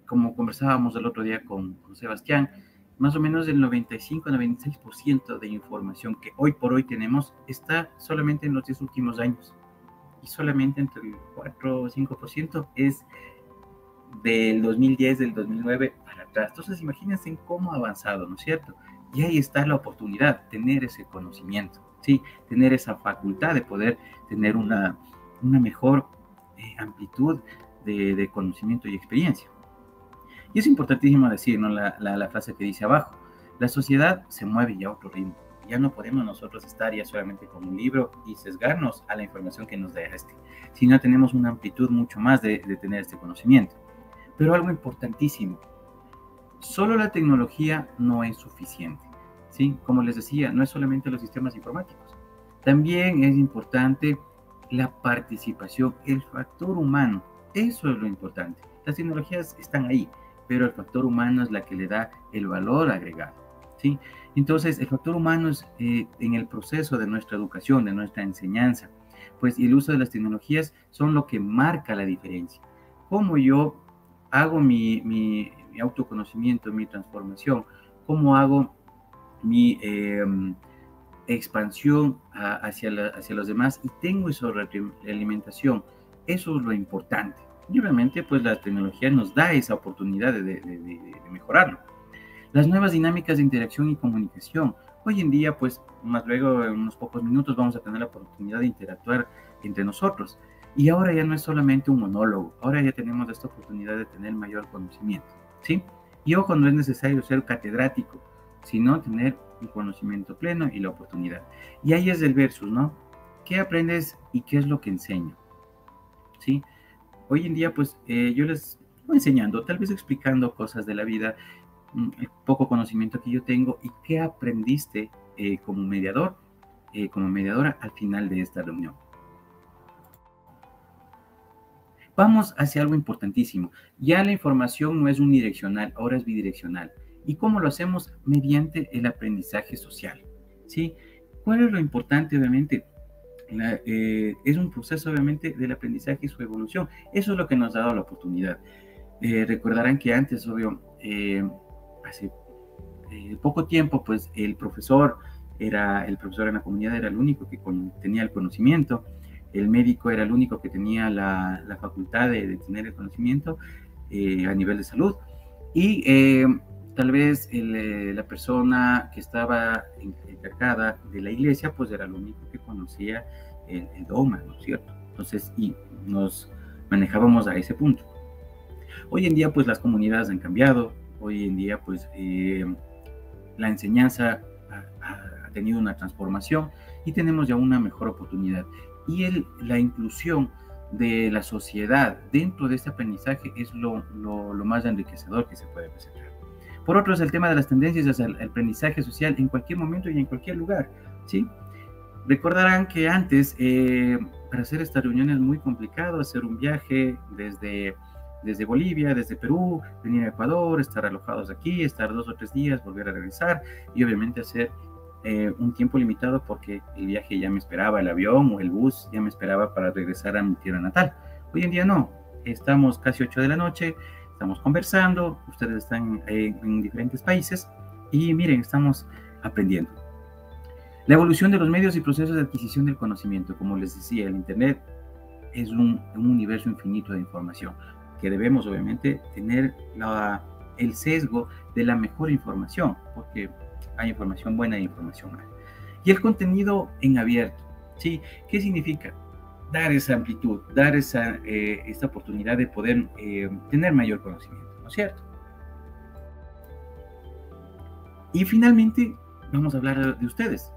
Como conversábamos el otro día con Sebastián, más o menos el 95-96% de información que hoy por hoy tenemos está solamente en los 10 últimos años. Y solamente entre el 4 o 5% es del 2010, del 2009 para atrás. Entonces, imagínense en cómo ha avanzado, ¿no es cierto? Y ahí está la oportunidad, tener ese conocimiento, ¿sí? Tener esa facultad de poder tener una mejor amplitud de conocimiento y experiencia. Y es importantísimo decir, ¿no? La frase que dice abajo: la sociedad se mueve ya a otro ritmo. Ya no podemos nosotros estar ya solamente con un libro y sesgarnos a la información que nos da sino tenemos una amplitud mucho más de tener este conocimiento. Pero algo importantísimo: solo la tecnología no es suficiente, ¿sí? Como les decía, no es solamente los sistemas informáticos. También es importante la participación, el factor humano. Eso es lo importante. Las tecnologías están ahí, pero el factor humano es la que le da el valor agregado, ¿sí? Entonces, el factor humano es en el proceso de nuestra educación, de nuestra enseñanza, pues, y el uso de las tecnologías son lo que marca la diferencia. Cómo yo hago mi autoconocimiento, mi transformación, cómo hago mi expansión hacia los demás y tengo esa retroalimentación. Eso es lo importante. Y obviamente, pues la tecnología nos da esa oportunidad de mejorarlo. Las nuevas dinámicas de interacción y comunicación. Hoy en día, pues, más luego, en unos pocos minutos, vamos a tener la oportunidad de interactuar entre nosotros. Y ahora ya no es solamente un monólogo, ahora ya tenemos esta oportunidad de tener mayor conocimiento, ¿sí? Y ojo, no es necesario ser catedrático, sino tener un conocimiento pleno y la oportunidad. Y ahí es el versus, ¿no? ¿Qué aprendes y qué es lo que enseño? ¿Sí? Hoy en día, pues, yo les voy enseñando, tal vez explicando cosas de la vida, el poco conocimiento que yo tengo y qué aprendiste como mediador, como mediadora al final de esta reunión. Vamos hacia algo importantísimo. Ya la información no es unidireccional, ahora es bidireccional. ¿Y cómo lo hacemos? Mediante el aprendizaje social, ¿sí? ¿Cuál es lo importante, obviamente? Es un proceso, obviamente, del aprendizaje y su evolución. Eso es lo que nos ha dado la oportunidad. Recordarán que antes, obvio, hace poco tiempo, pues el profesor en la comunidad era el único que tenía el conocimiento. El médico era el único que tenía la facultad de tener el conocimiento a nivel de salud. Y tal vez la persona que estaba encargada de la iglesia, pues era lo único que conocía el dogma, ¿no es cierto? Entonces, y nos manejábamos a ese punto. Hoy en día, pues las comunidades han cambiado. Hoy en día, pues la enseñanza ha tenido una transformación y tenemos ya una mejor oportunidad. Y la inclusión de la sociedad dentro de este aprendizaje es lo más enriquecedor que se puede presentar. Por otro, es el tema de las tendencias hacia el aprendizaje social en cualquier momento y en cualquier lugar, ¿sí? Recordarán que antes, para hacer estas reuniones es muy complicado, hacer un viaje desde Bolivia, desde Perú, venir a Ecuador, estar alojados aquí, estar 2 o 3 días, volver a regresar y obviamente hacer un tiempo limitado porque el viaje ya me esperaba, el avión o el bus ya me esperaba para regresar a mi tierra natal. Hoy en día no, estamos casi 8 de la noche, estamos conversando, ustedes están en diferentes países y miren, estamos aprendiendo. La evolución de los medios y procesos de adquisición del conocimiento, como les decía, el Internet es un universo infinito de información que debemos obviamente tener el sesgo de la mejor información, porque hay información buena e información mala. Y el contenido en abierto, ¿sí? ¿Qué significa? Dar esa amplitud, dar esta oportunidad de poder tener mayor conocimiento, ¿no es cierto? Y finalmente, vamos a hablar de ustedes.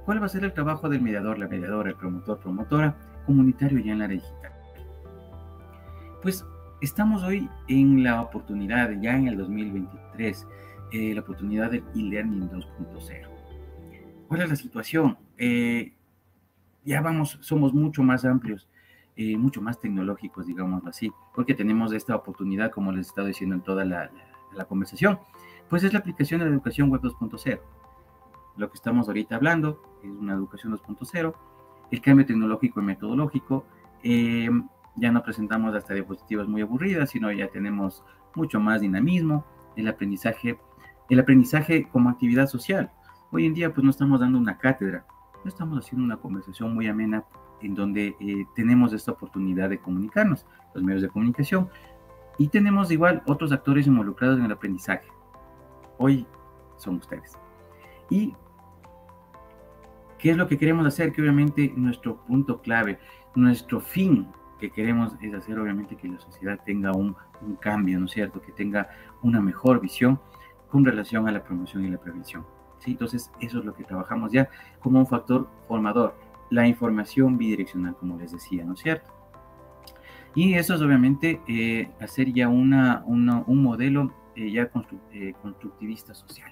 ¿Cuál va a ser el trabajo del mediador, la mediadora, el promotor, promotora comunitario ya en la área digital? Pues estamos hoy en la oportunidad, ya en el 2023, la oportunidad del e-learning 2.0. ¿Cuál es la situación? Ya somos mucho más amplios, mucho más tecnológicos, digámoslo así, porque tenemos esta oportunidad, como les he estado diciendo en toda la conversación, pues es la aplicación de la educación web 2.0. Lo que estamos ahorita hablando es una educación 2.0, el cambio tecnológico y metodológico. Ya no presentamos hasta diapositivas muy aburridas, sino ya tenemos mucho más dinamismo, el aprendizaje como actividad social. Hoy en día pues no estamos dando una cátedra, no estamos haciendo una conversación muy amena en donde tenemos esta oportunidad de comunicarnos, los medios de comunicación, y tenemos igual otros actores involucrados en el aprendizaje. Hoy son ustedes. ¿Y qué es lo que queremos hacer? Que obviamente nuestro punto clave, nuestro fin que queremos es hacer obviamente que la sociedad tenga un cambio, ¿no es cierto? Que tenga una mejor visión con relación a la promoción y la prevención. ¿Sí? Entonces, eso es lo que trabajamos ya como un factor formador, la información bidireccional, como les decía, ¿no es cierto? Y eso es obviamente hacer ya un modelo ya constructivista social.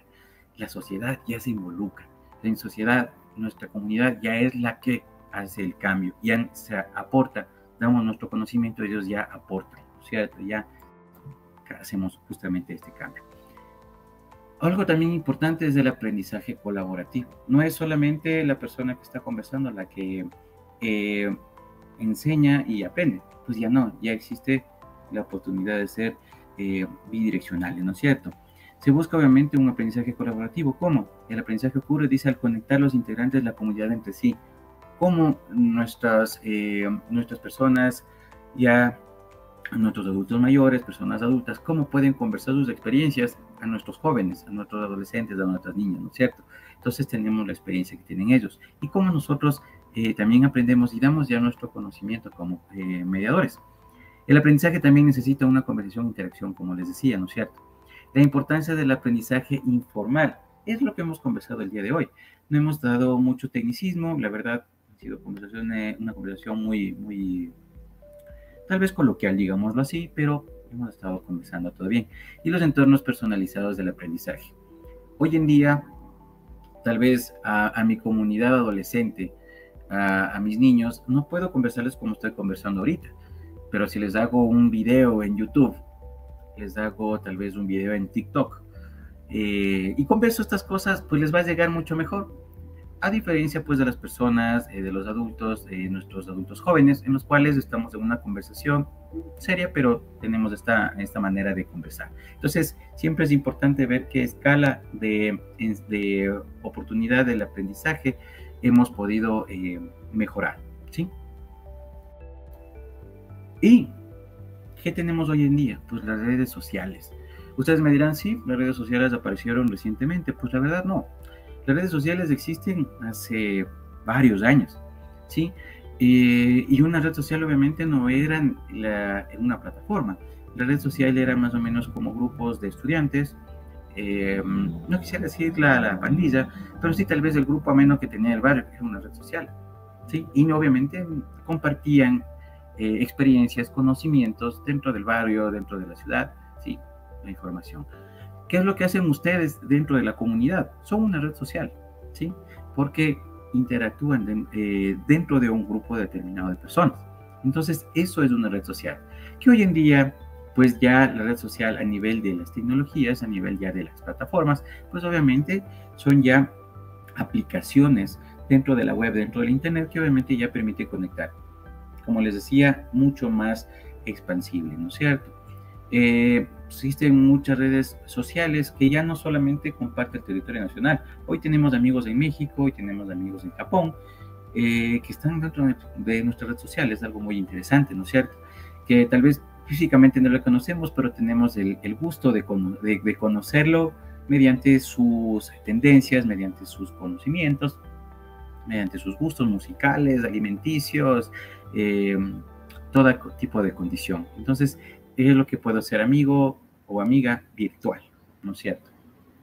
La sociedad ya se involucra. En sociedad, nuestra comunidad ya es la que hace el cambio, ya se aporta, damos nuestro conocimiento, ellos ya aportan, ¿no es cierto? Ya hacemos justamente este cambio. Algo también importante es el aprendizaje colaborativo. No es solamente la persona que está conversando la que enseña y aprende. Pues ya no, ya existe la oportunidad de ser bidireccionales, ¿no es cierto? Se busca obviamente un aprendizaje colaborativo. ¿Cómo? El aprendizaje ocurre, dice, al conectar los integrantes de la comunidad entre sí. Cómo nuestras personas ya, nuestros adultos mayores, personas adultas, cómo pueden conversar sus experiencias a nuestros jóvenes, a nuestros adolescentes, a nuestras niñas, ¿no es cierto? Entonces tenemos la experiencia que tienen ellos y cómo nosotros también aprendemos y damos ya nuestro conocimiento como mediadores. El aprendizaje también necesita una conversación e interacción, como les decía, ¿no es cierto? La importancia del aprendizaje informal es lo que hemos conversado el día de hoy. No hemos dado mucho tecnicismo, la verdad ha sido una conversación muy tal vez coloquial, digámoslo así, pero hemos estado conversando todo bien. Y los entornos personalizados del aprendizaje. Hoy en día, tal vez a mi comunidad adolescente, a mis niños, no puedo conversarles como estoy conversando ahorita, pero si les hago un video en YouTube, les hago tal vez un video en TikTok, y converso estas cosas, pues les va a llegar mucho mejor. A diferencia pues de las personas, de los adultos, nuestros adultos jóvenes, en los cuales estamos en una conversación seria, pero tenemos esta manera de conversar. Entonces, siempre es importante ver qué escala de oportunidad del aprendizaje hemos podido mejorar, ¿sí? ¿Y qué tenemos hoy en día? Pues las redes sociales. Ustedes me dirán, sí, las redes sociales aparecieron recientemente. Pues la verdad no. Las redes sociales existen hace varios años, ¿sí? Y una red social obviamente no era una plataforma. La red social era más o menos como grupos de estudiantes, no quisiera decir la pandilla, pero sí tal vez el grupo ameno que tenía el barrio, que era una red social, ¿sí? Y obviamente compartían experiencias, conocimientos dentro del barrio, dentro de la ciudad, ¿sí? La información. ¿Qué es lo que hacen ustedes dentro de la comunidad? Son una red social, ¿sí? Porque interactúan dentro de un grupo determinado de personas. Entonces, eso es una red social. Que hoy en día, pues ya la red social a nivel de las tecnologías, a nivel ya de las plataformas, pues obviamente son ya aplicaciones dentro de la web, dentro del internet, que obviamente ya permite conectar. Como les decía, mucho más expansible, ¿no es cierto? Existen muchas redes sociales que ya no solamente comparten el territorio nacional. Hoy tenemos amigos en México, hoy tenemos amigos en Japón, que están dentro de nuestras redes sociales, algo muy interesante, ¿no es cierto? Que tal vez físicamente no lo conocemos, pero tenemos el gusto de conocerlo mediante sus tendencias, mediante sus conocimientos, mediante sus gustos musicales, alimenticios, todo tipo de condición. Entonces, es lo que puedo ser amigo o amiga virtual, ¿no es cierto?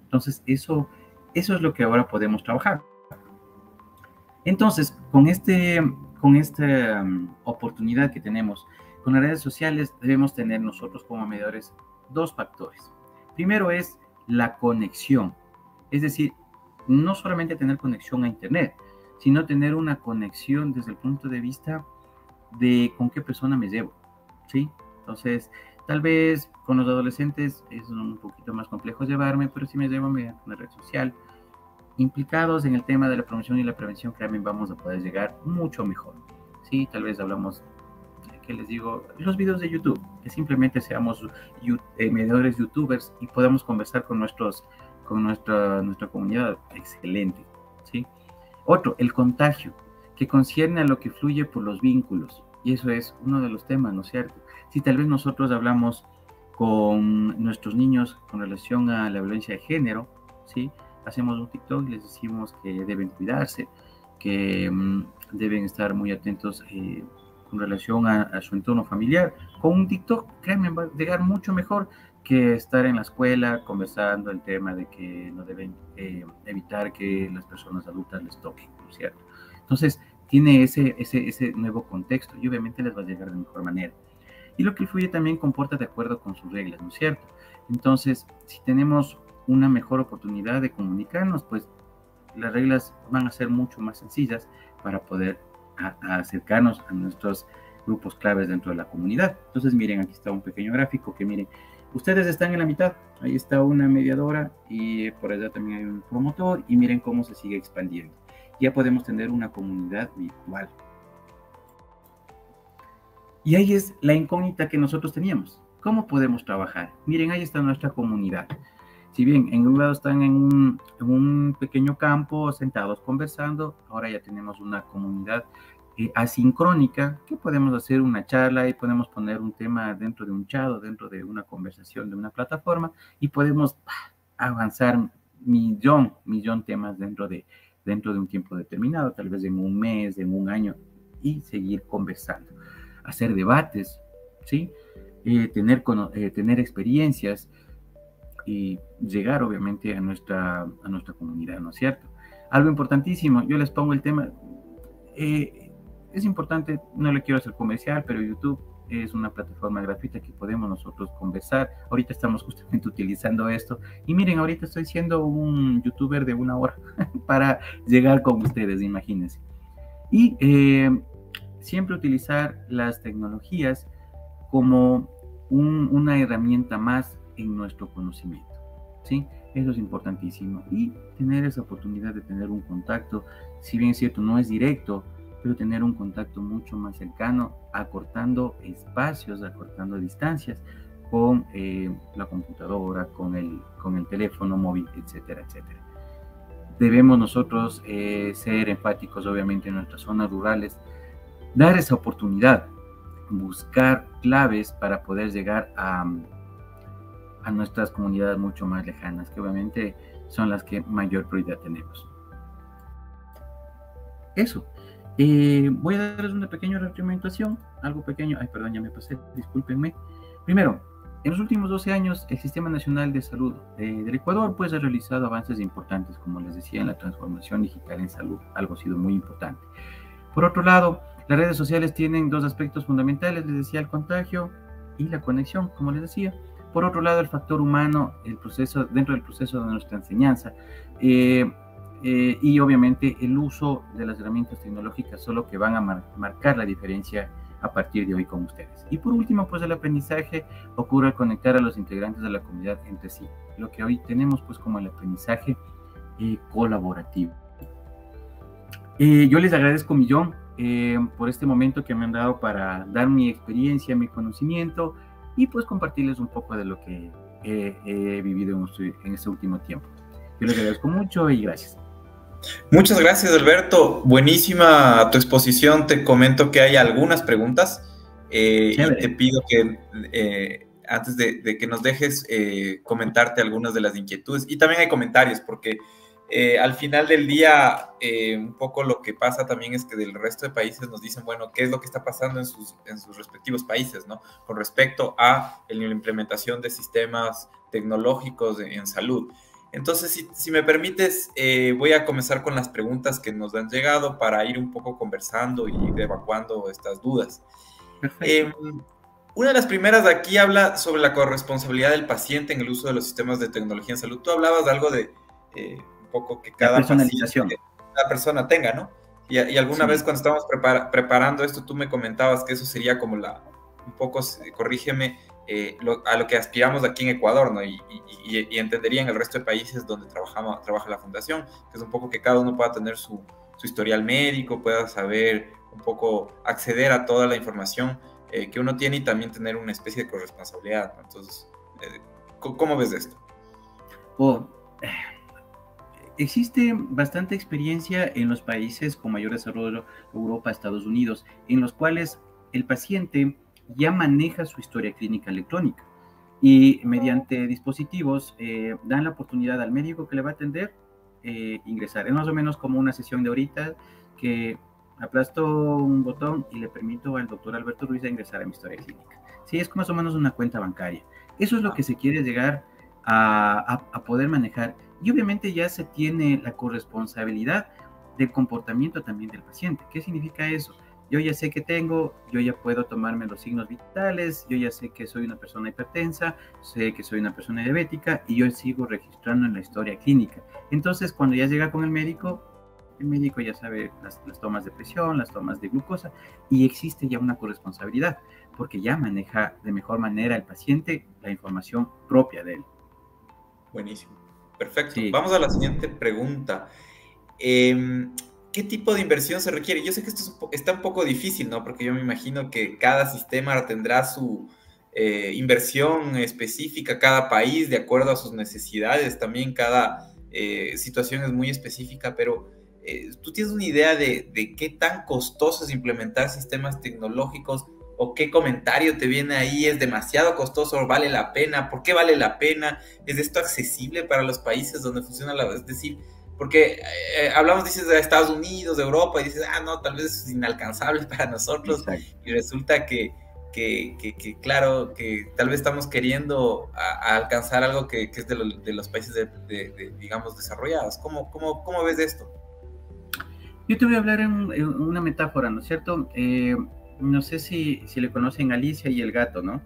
Entonces, eso es lo que ahora podemos trabajar. Entonces, con esta oportunidad que tenemos con las redes sociales, debemos tener nosotros como mediadores dos factores. Primero es la conexión, es decir, no solamente tener conexión a Internet, sino tener una conexión desde el punto de vista de con qué persona me llevo, ¿sí? Entonces, tal vez con los adolescentes es un poquito más complejo llevarme, pero si me llevo mediante una red social, implicados en el tema de la promoción y la prevención, créanme, vamos a poder llegar mucho mejor, ¿sí? Tal vez hablamos, ¿qué les digo? Los videos de YouTube, que simplemente seamos mediadores youtubers y podamos conversar con nuestra comunidad, excelente, ¿sí? Otro, el contagio, que concierne a lo que fluye por los vínculos. Y eso es uno de los temas, ¿no es cierto? Si tal vez nosotros hablamos con nuestros niños con relación a la violencia de género, ¿sí? Hacemos un TikTok y les decimos que deben cuidarse, que deben estar muy atentos con relación a su entorno familiar. Con un TikTok, créanme, va a llegar mucho mejor que estar en la escuela conversando el tema de que no deben evitar que las personas adultas les toquen, ¿no es cierto? Entonces, tiene ese nuevo contexto y obviamente les va a llegar de mejor manera. Y lo que influye también comporta de acuerdo con sus reglas, ¿no es cierto? Entonces, si tenemos una mejor oportunidad de comunicarnos, pues las reglas van a ser mucho más sencillas para poder acercarnos a nuestros grupos claves dentro de la comunidad. Entonces, miren, aquí está un pequeño gráfico que miren, ustedes están en la mitad, ahí está una mediadora y por allá también hay un promotor y miren cómo se sigue expandiendo. Ya podemos tener una comunidad virtual. Y ahí es la incógnita que nosotros teníamos. ¿Cómo podemos trabajar? Miren, ahí está nuestra comunidad. Si bien en un lado están en un pequeño campo sentados conversando, ahora ya tenemos una comunidad asincrónica que podemos hacer una charla y podemos poner un tema dentro de un chat o dentro de una conversación de una plataforma y podemos avanzar millón temas dentro de un tiempo determinado, tal vez en un mes, en un año, y seguir conversando, hacer debates, ¿sí? Tener experiencias y llegar obviamente a nuestra comunidad, ¿no es cierto? Algo importantísimo, yo les pongo el tema, es importante, no le quiero hacer comercial, pero YouTube es una plataforma gratuita que podemos nosotros conversar. Ahorita estamos justamente utilizando esto y miren, ahorita estoy siendo un youtuber de 1 hora para llegar con ustedes, imagínense. Y siempre utilizar las tecnologías como una herramienta más en nuestro conocimiento, ¿sí? Eso es importantísimo. Y tener esa oportunidad de tener un contacto, si bien es cierto, no es directo, pero tener un contacto mucho más cercano, acortando espacios, acortando distancias con la computadora, con el teléfono móvil, etcétera, etcétera. Debemos nosotros ser enfáticos, obviamente, en nuestras zonas rurales, dar esa oportunidad, buscar claves para poder llegar a nuestras comunidades mucho más lejanas, que obviamente son las que mayor prioridad tenemos. Eso. Voy a darles una pequeña retroalimentación, algo pequeño. Ay, perdón, ya me pasé, discúlpenme. Primero, en los últimos 12 años, el Sistema Nacional de Salud del Ecuador pues, ha realizado avances importantes, como les decía, en la transformación digital en salud. Algo ha sido muy importante. Por otro lado, las redes sociales tienen dos aspectos fundamentales, les decía, el contagio y la conexión, como les decía. Por otro lado, el factor humano, el proceso, dentro del proceso de nuestra enseñanza. Y obviamente el uso de las herramientas tecnológicas son lo que van a marcar la diferencia a partir de hoy con ustedes. Y por último, pues el aprendizaje ocurre al conectar a los integrantes de la comunidad entre sí, lo que hoy tenemos pues como el aprendizaje colaborativo. Yo les agradezco un millón por este momento que me han dado para dar mi experiencia, mi conocimiento y pues compartirles un poco de lo que he vivido en este último tiempo. Yo les agradezco mucho y gracias. Muchas gracias, Alberto. Buenísima tu exposición. Te comento que hay algunas preguntas y te pido que antes de que nos dejes comentarte algunas de las inquietudes. Y también hay comentarios, porque al final del día un poco lo que pasa también es que del resto de países nos dicen, bueno, ¿qué es lo que está pasando en sus respectivos países, ¿no? Con respecto a la implementación de sistemas tecnológicos en salud. Entonces, si me permites, voy a comenzar con las preguntas que nos han llegado para ir un poco conversando y evacuando estas dudas. Una de las primeras de aquí habla sobre la corresponsabilidad del paciente en el uso de los sistemas de tecnología en salud. Tú hablabas de algo de un poco que cada paciente, cada persona tenga, ¿no? Y alguna vez cuando estábamos preparando esto, tú me comentabas que eso sería como un poco, corrígeme, a lo que aspiramos aquí en Ecuador, ¿no? Y entendería en el resto de países donde trabaja la fundación, que es un poco que cada uno pueda tener su historial médico, pueda saber un poco, acceder a toda la información que uno tiene y también tener una especie de corresponsabilidad, ¿no? Entonces, ¿cómo ves esto? Existe bastante experiencia en los países con mayor desarrollo, Europa, Estados Unidos, en los cuales el paciente ya maneja su historia clínica electrónica y mediante dispositivos dan la oportunidad al médico que le va a atender ingresar. Es más o menos como una sesión de ahorita que aplasto un botón y le permito al doctor Alberto Ruiz a ingresar a mi historia clínica. Sí, es más o menos una cuenta bancaria. Eso es lo que se quiere llegar a poder manejar. Y obviamente ya se tiene la corresponsabilidad del comportamiento también del paciente. ¿Qué significa eso? Yo ya sé que tengo, yo ya puedo tomarme los signos vitales, yo ya sé que soy una persona hipertensa, sé que soy una persona diabética y yo sigo registrando en la historia clínica. Entonces, cuando ya llega con el médico ya sabe las tomas de presión, las tomas de glucosa y existe ya una corresponsabilidad porque ya maneja de mejor manera el paciente la información propia de él. Buenísimo, perfecto. Sí. Vamos a la siguiente pregunta. ¿Qué tipo de inversión se requiere? Yo sé que esto está un poco difícil, ¿no? Porque yo me imagino que cada sistema tendrá su inversión específica, cada país, de acuerdo a sus necesidades. También cada situación es muy específica, pero ¿tú tienes una idea de qué tan costoso es implementar sistemas tecnológicos? ¿O qué comentario te viene ahí? ¿Es demasiado costoso? ¿Vale la pena? ¿Por qué vale la pena? ¿Es esto accesible para los países donde funciona la... Es decir, porque hablamos, dices, de Estados Unidos, de Europa, y dices, no, tal vez es inalcanzable para nosotros. Exacto. Y resulta que claro, que tal vez estamos queriendo alcanzar algo que es de los países, digamos, desarrollados. ¿Cómo ves esto? Yo te voy a hablar en una metáfora, ¿no es cierto? No sé si le conocen a Alicia y el gato, ¿no?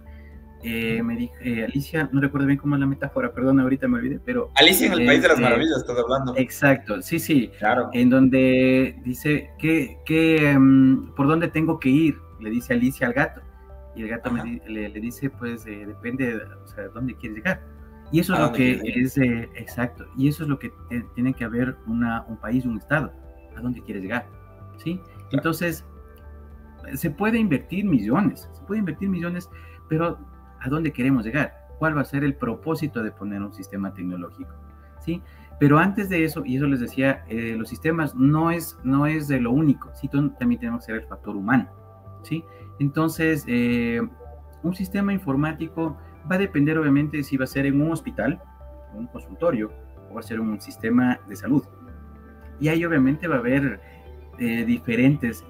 Me dijo, Alicia, no recuerdo bien cómo es la metáfora, perdón, ahorita me olvidé, pero... Alicia en el País de las Maravillas, estás hablando. Exacto, sí. Claro. En donde dice, ¿por dónde tengo que ir? Le dice Alicia al gato. Y el gato le dice, pues, depende, o sea, ¿dónde quieres llegar? Y eso es lo que es, exacto, y eso es lo que tiene que haber un país, un estado, ¿a dónde quieres llegar? ¿Sí? Claro. Entonces, se puede invertir millones, pero ¿a dónde queremos llegar? ¿Cuál va a ser el propósito de poner un sistema tecnológico? ¿Sí? Pero antes de eso, y eso les decía, los sistemas no es de lo único, ¿sí? También tenemos que ser el factor humano, ¿sí? Entonces, un sistema informático Va a depender obviamente si va a ser en un hospital, un consultorio, o va a ser un sistema de salud. Y ahí obviamente va a haber diferentes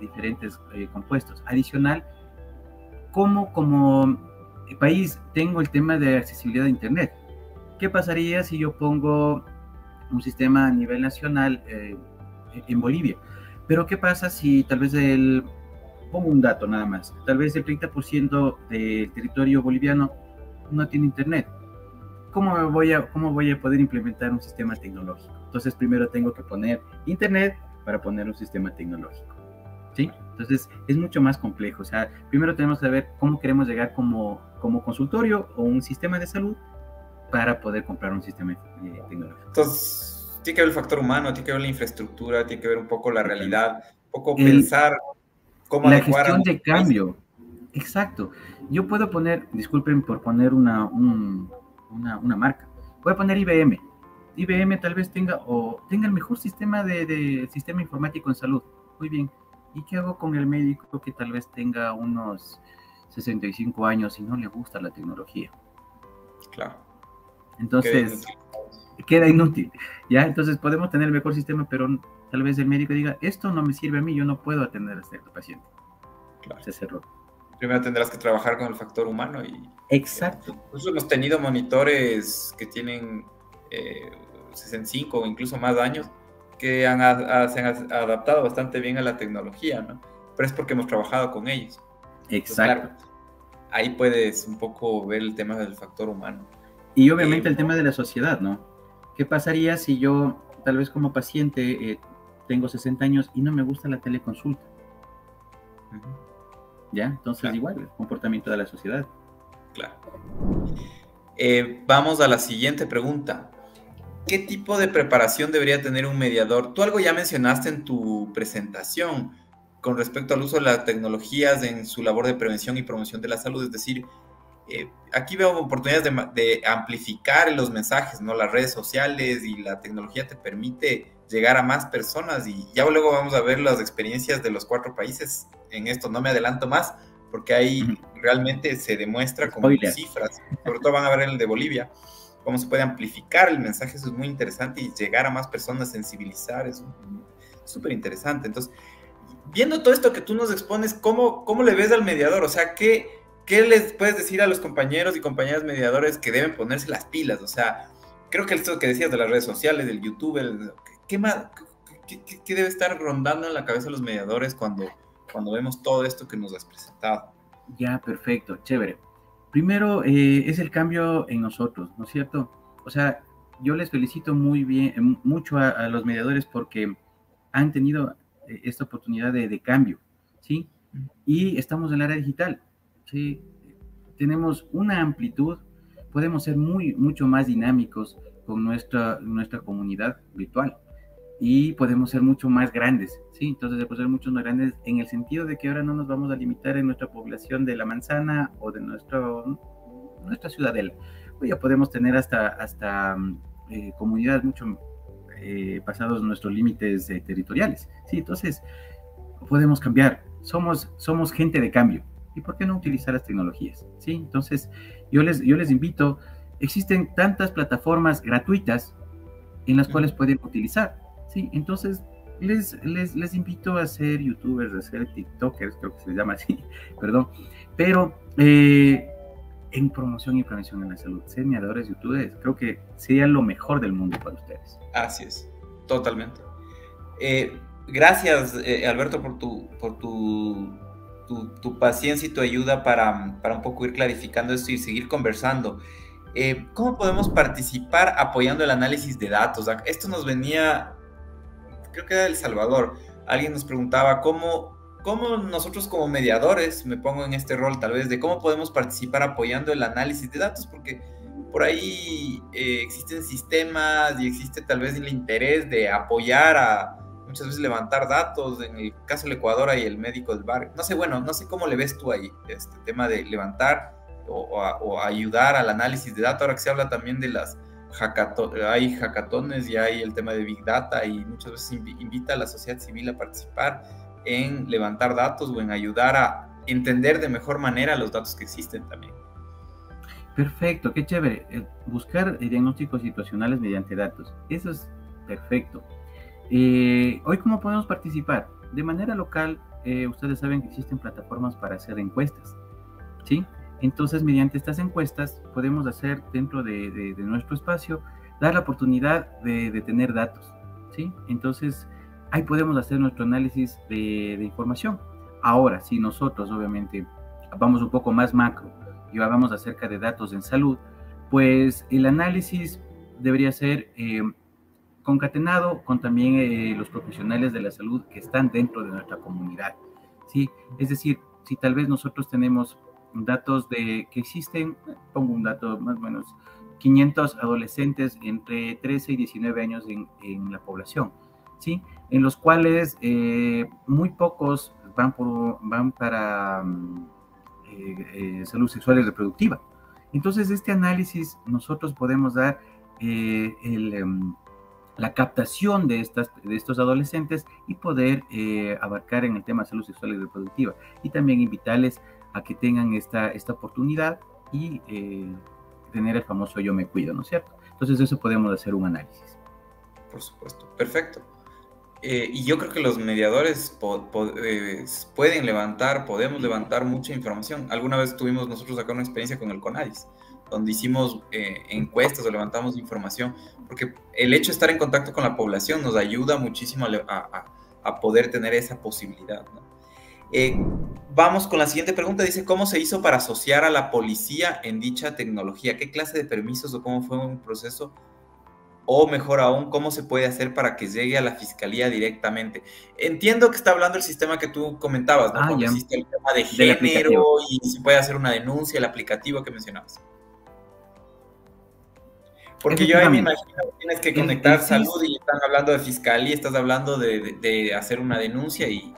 compuestos. Adicional, como país tengo el tema de accesibilidad a Internet. ¿Qué pasaría si yo pongo un sistema a nivel nacional en Bolivia? Pero ¿qué pasa si tal vez pongo un dato nada más, tal vez el 30% del territorio boliviano no tiene Internet? ¿Cómo voy a poder implementar un sistema tecnológico? Entonces primero tengo que poner Internet para poner un sistema tecnológico, ¿sí? Entonces es mucho más complejo. O sea, primero tenemos que saber cómo queremos llegar como consultorio o un sistema de salud para poder comprar un sistema tecnológico. Entonces, tiene que ver el factor humano, tiene que ver la infraestructura, tiene que ver un poco la realidad, un poco pensar cómo la adecuar gestión de cambio. Exacto. Yo puedo poner, disculpen por poner una marca, voy a poner IBM. IBM tal vez tenga el mejor sistema sistema informático en salud. Muy bien. ¿Y qué hago con el médico que tal vez tenga unos 65 años y no le gusta la tecnología? Claro. Entonces, queda inútil. ¿Ya? Entonces podemos tener el mejor sistema, pero tal vez el médico diga, esto no me sirve a mí, yo no puedo atender a este paciente. Claro. Se cerró. Primero tendrás que trabajar con el factor humano y... Exacto. Nosotros hemos tenido monitores que tienen 65 o incluso más años que se han adaptado bastante bien a la tecnología, ¿no? Pero es porque hemos trabajado con ellos. Exacto. Entonces, claro, ahí puedes un poco ver el tema del factor humano. Y obviamente el tema de la sociedad, ¿no? ¿Qué pasaría si yo, tal vez como paciente, tengo 60 años y no me gusta la teleconsulta? ¿Ya? Entonces, claro, igual, el comportamiento de la sociedad. Claro. Vamos a la siguiente pregunta. ¿Qué tipo de preparación debería tener un mediador? Tú algo ya mencionaste en tu presentación con respecto al uso de las tecnologías en su labor de prevención y promoción de la salud, es decir, aquí veo oportunidades de amplificar los mensajes, ¿no? Las redes sociales y la tecnología te permite llegar a más personas y ya luego vamos a ver las experiencias de los 4 países en esto. No me adelanto más porque ahí realmente se demuestra con cifras, sobre todo van a ver el de Bolivia, cómo se puede amplificar el mensaje. Eso es muy interesante y llegar a más personas, sensibilizar, es súper interesante. Entonces, viendo todo esto que tú nos expones, ¿cómo le ves al mediador? O sea, ¿qué les puedes decir a los compañeros y compañeras mediadores que deben ponerse las pilas? O sea, creo que esto que decías de las redes sociales, del YouTube, ¿qué debe estar rondando en la cabeza de los mediadores cuando vemos todo esto que nos has presentado? Ya, perfecto, chévere. Primero, es el cambio en nosotros, ¿no es cierto? O sea, yo les felicito mucho a los mediadores porque han tenido esta oportunidad de cambio, ¿sí? Y estamos en el área digital, ¿sí? Tenemos una amplitud, podemos ser mucho más dinámicos con nuestra comunidad virtual y podemos ser mucho más grandes, ¿sí? Entonces, podemos ser mucho más grandes en el sentido de que ahora no nos vamos a limitar en nuestra población de la manzana o de nuestra ciudadela. Hoy ya podemos tener hasta comunidades mucho pasados nuestros límites territoriales, ¿sí? Entonces, podemos cambiar. Somos gente de cambio. ¿Y por qué no utilizar las tecnologías? ¿Sí? Entonces, yo les invito, existen tantas plataformas gratuitas en las cuales pueden utilizar, ¿sí? Entonces, les invito a ser youtubers, a ser tiktokers, creo que se les llama así, perdón, pero en promoción y prevención en la salud, ser mediadores youtubers, creo que sería lo mejor del mundo para ustedes. Así es, totalmente. Gracias, Alberto, por tu paciencia y tu ayuda para un poco ir clarificando esto y seguir conversando. ¿Cómo podemos participar apoyando el análisis de datos? Esto nos venía, creo que era de El Salvador. Alguien nos preguntaba cómo nosotros como mediadores, me pongo en este rol tal vez, de cómo podemos participar apoyando el análisis de datos, porque por ahí existen sistemas y existe tal vez el interés de apoyar a muchas veces levantar datos. En el caso del Ecuador hay el médico del barrio. No sé cómo le ves tú ahí este tema de levantar o ayudar al análisis de datos. Ahora que se habla también de las hay hackatones y hay el tema de Big Data y muchas veces invita a la sociedad civil a participar en levantar datos o en ayudar a entender de mejor manera los datos que existen también. Perfecto, qué chévere. Buscar diagnósticos situacionales mediante datos. Eso es perfecto. Hoy, ¿cómo podemos participar? De manera local, ustedes saben que existen plataformas para hacer encuestas, ¿sí? Entonces, mediante estas encuestas, podemos hacer dentro de nuestro espacio, dar la oportunidad de tener datos, ¿sí? Entonces, ahí podemos hacer nuestro análisis de información. Ahora, si nosotros, obviamente, vamos un poco más macro y hablamos acerca de datos en salud, pues el análisis debería ser concatenado con también los profesionales de la salud que están dentro de nuestra comunidad, ¿sí? Es decir, si tal vez nosotros tenemos datos de que existen, pongo un dato más o menos, 500 adolescentes entre 13 y 19 años en la población, ¿sí? En los cuales muy pocos van para salud sexual y reproductiva. Entonces, este análisis nosotros podemos dar la captación de estos adolescentes y poder abarcar en el tema de salud sexual y reproductiva, y también invitarles a que tengan esta oportunidad y tener el famoso yo me cuido, ¿no es cierto? Entonces, eso podemos hacer un análisis. Por supuesto, perfecto. Y yo creo que los mediadores podemos levantar mucha información. Alguna vez tuvimos nosotros acá una experiencia con el CONADIS, donde hicimos encuestas o levantamos información, porque el hecho de estar en contacto con la población nos ayuda muchísimo a poder tener esa posibilidad, ¿no? Vamos con la siguiente pregunta. Dice, ¿cómo se hizo para asociar a la policía en dicha tecnología? ¿Qué clase de permisos o cómo fue un proceso? O mejor aún, ¿cómo se puede hacer para que llegue a la fiscalía directamente? Entiendo que está hablando del sistema que tú comentabas, ¿no? Cuando existe el tema de género y se puede hacer una denuncia, el aplicativo que mencionabas. Porque yo ahí me imagino que tienes que conectar salud y están hablando de fiscalía, estás hablando de hacer una denuncia y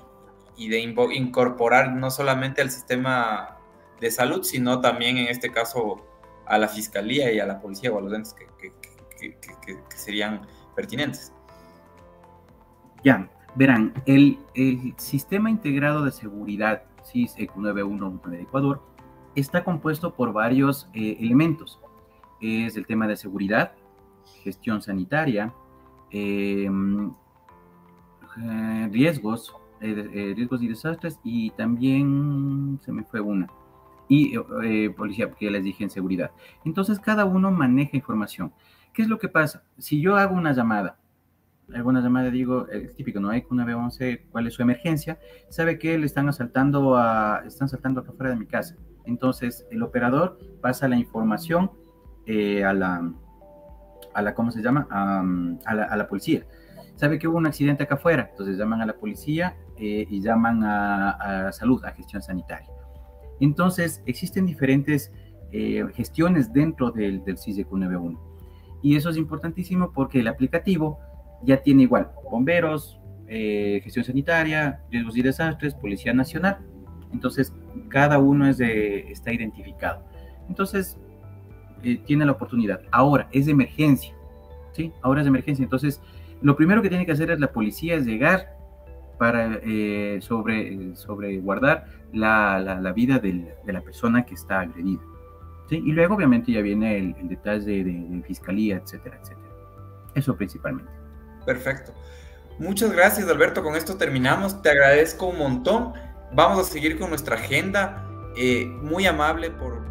de incorporar no solamente al sistema de salud, sino también en este caso a la fiscalía y a la policía o a los entes que serían pertinentes. Ya, verán, el Sistema Integrado de Seguridad, SIS EQ91 de Ecuador, está compuesto por varios elementos. Es el tema de seguridad, gestión sanitaria, riesgos y desastres, y también se me fue una. Y policía, porque ya les dije en seguridad. Entonces, cada uno maneja información. ¿Qué es lo que pasa? Si yo hago una llamada, digo, es típico, ¿no? Hay una B11, ¿cuál es su emergencia? Sabe que le están saltando acá afuera de mi casa. Entonces, el operador pasa la información a la ¿cómo se llama? A la policía. Sabe que hubo un accidente acá afuera, entonces llaman a la policía y llaman a salud, a gestión sanitaria. Entonces, existen diferentes gestiones dentro del SIS EQ91. Y eso es importantísimo porque el aplicativo ya tiene igual bomberos, gestión sanitaria, riesgos y desastres, Policía Nacional. Entonces, cada uno está identificado. Entonces, tiene la oportunidad. Ahora, es de emergencia, ¿sí? Ahora es de emergencia. Entonces, lo primero que tiene que hacer la policía es llegar para sobreguardar la vida de la persona que está agredida, ¿sí? Y luego, obviamente, ya viene el detalle de fiscalía, etcétera, etcétera. Eso principalmente. Perfecto. Muchas gracias, Alberto. Con esto terminamos. Te agradezco un montón. Vamos a seguir con nuestra agenda. Muy amable por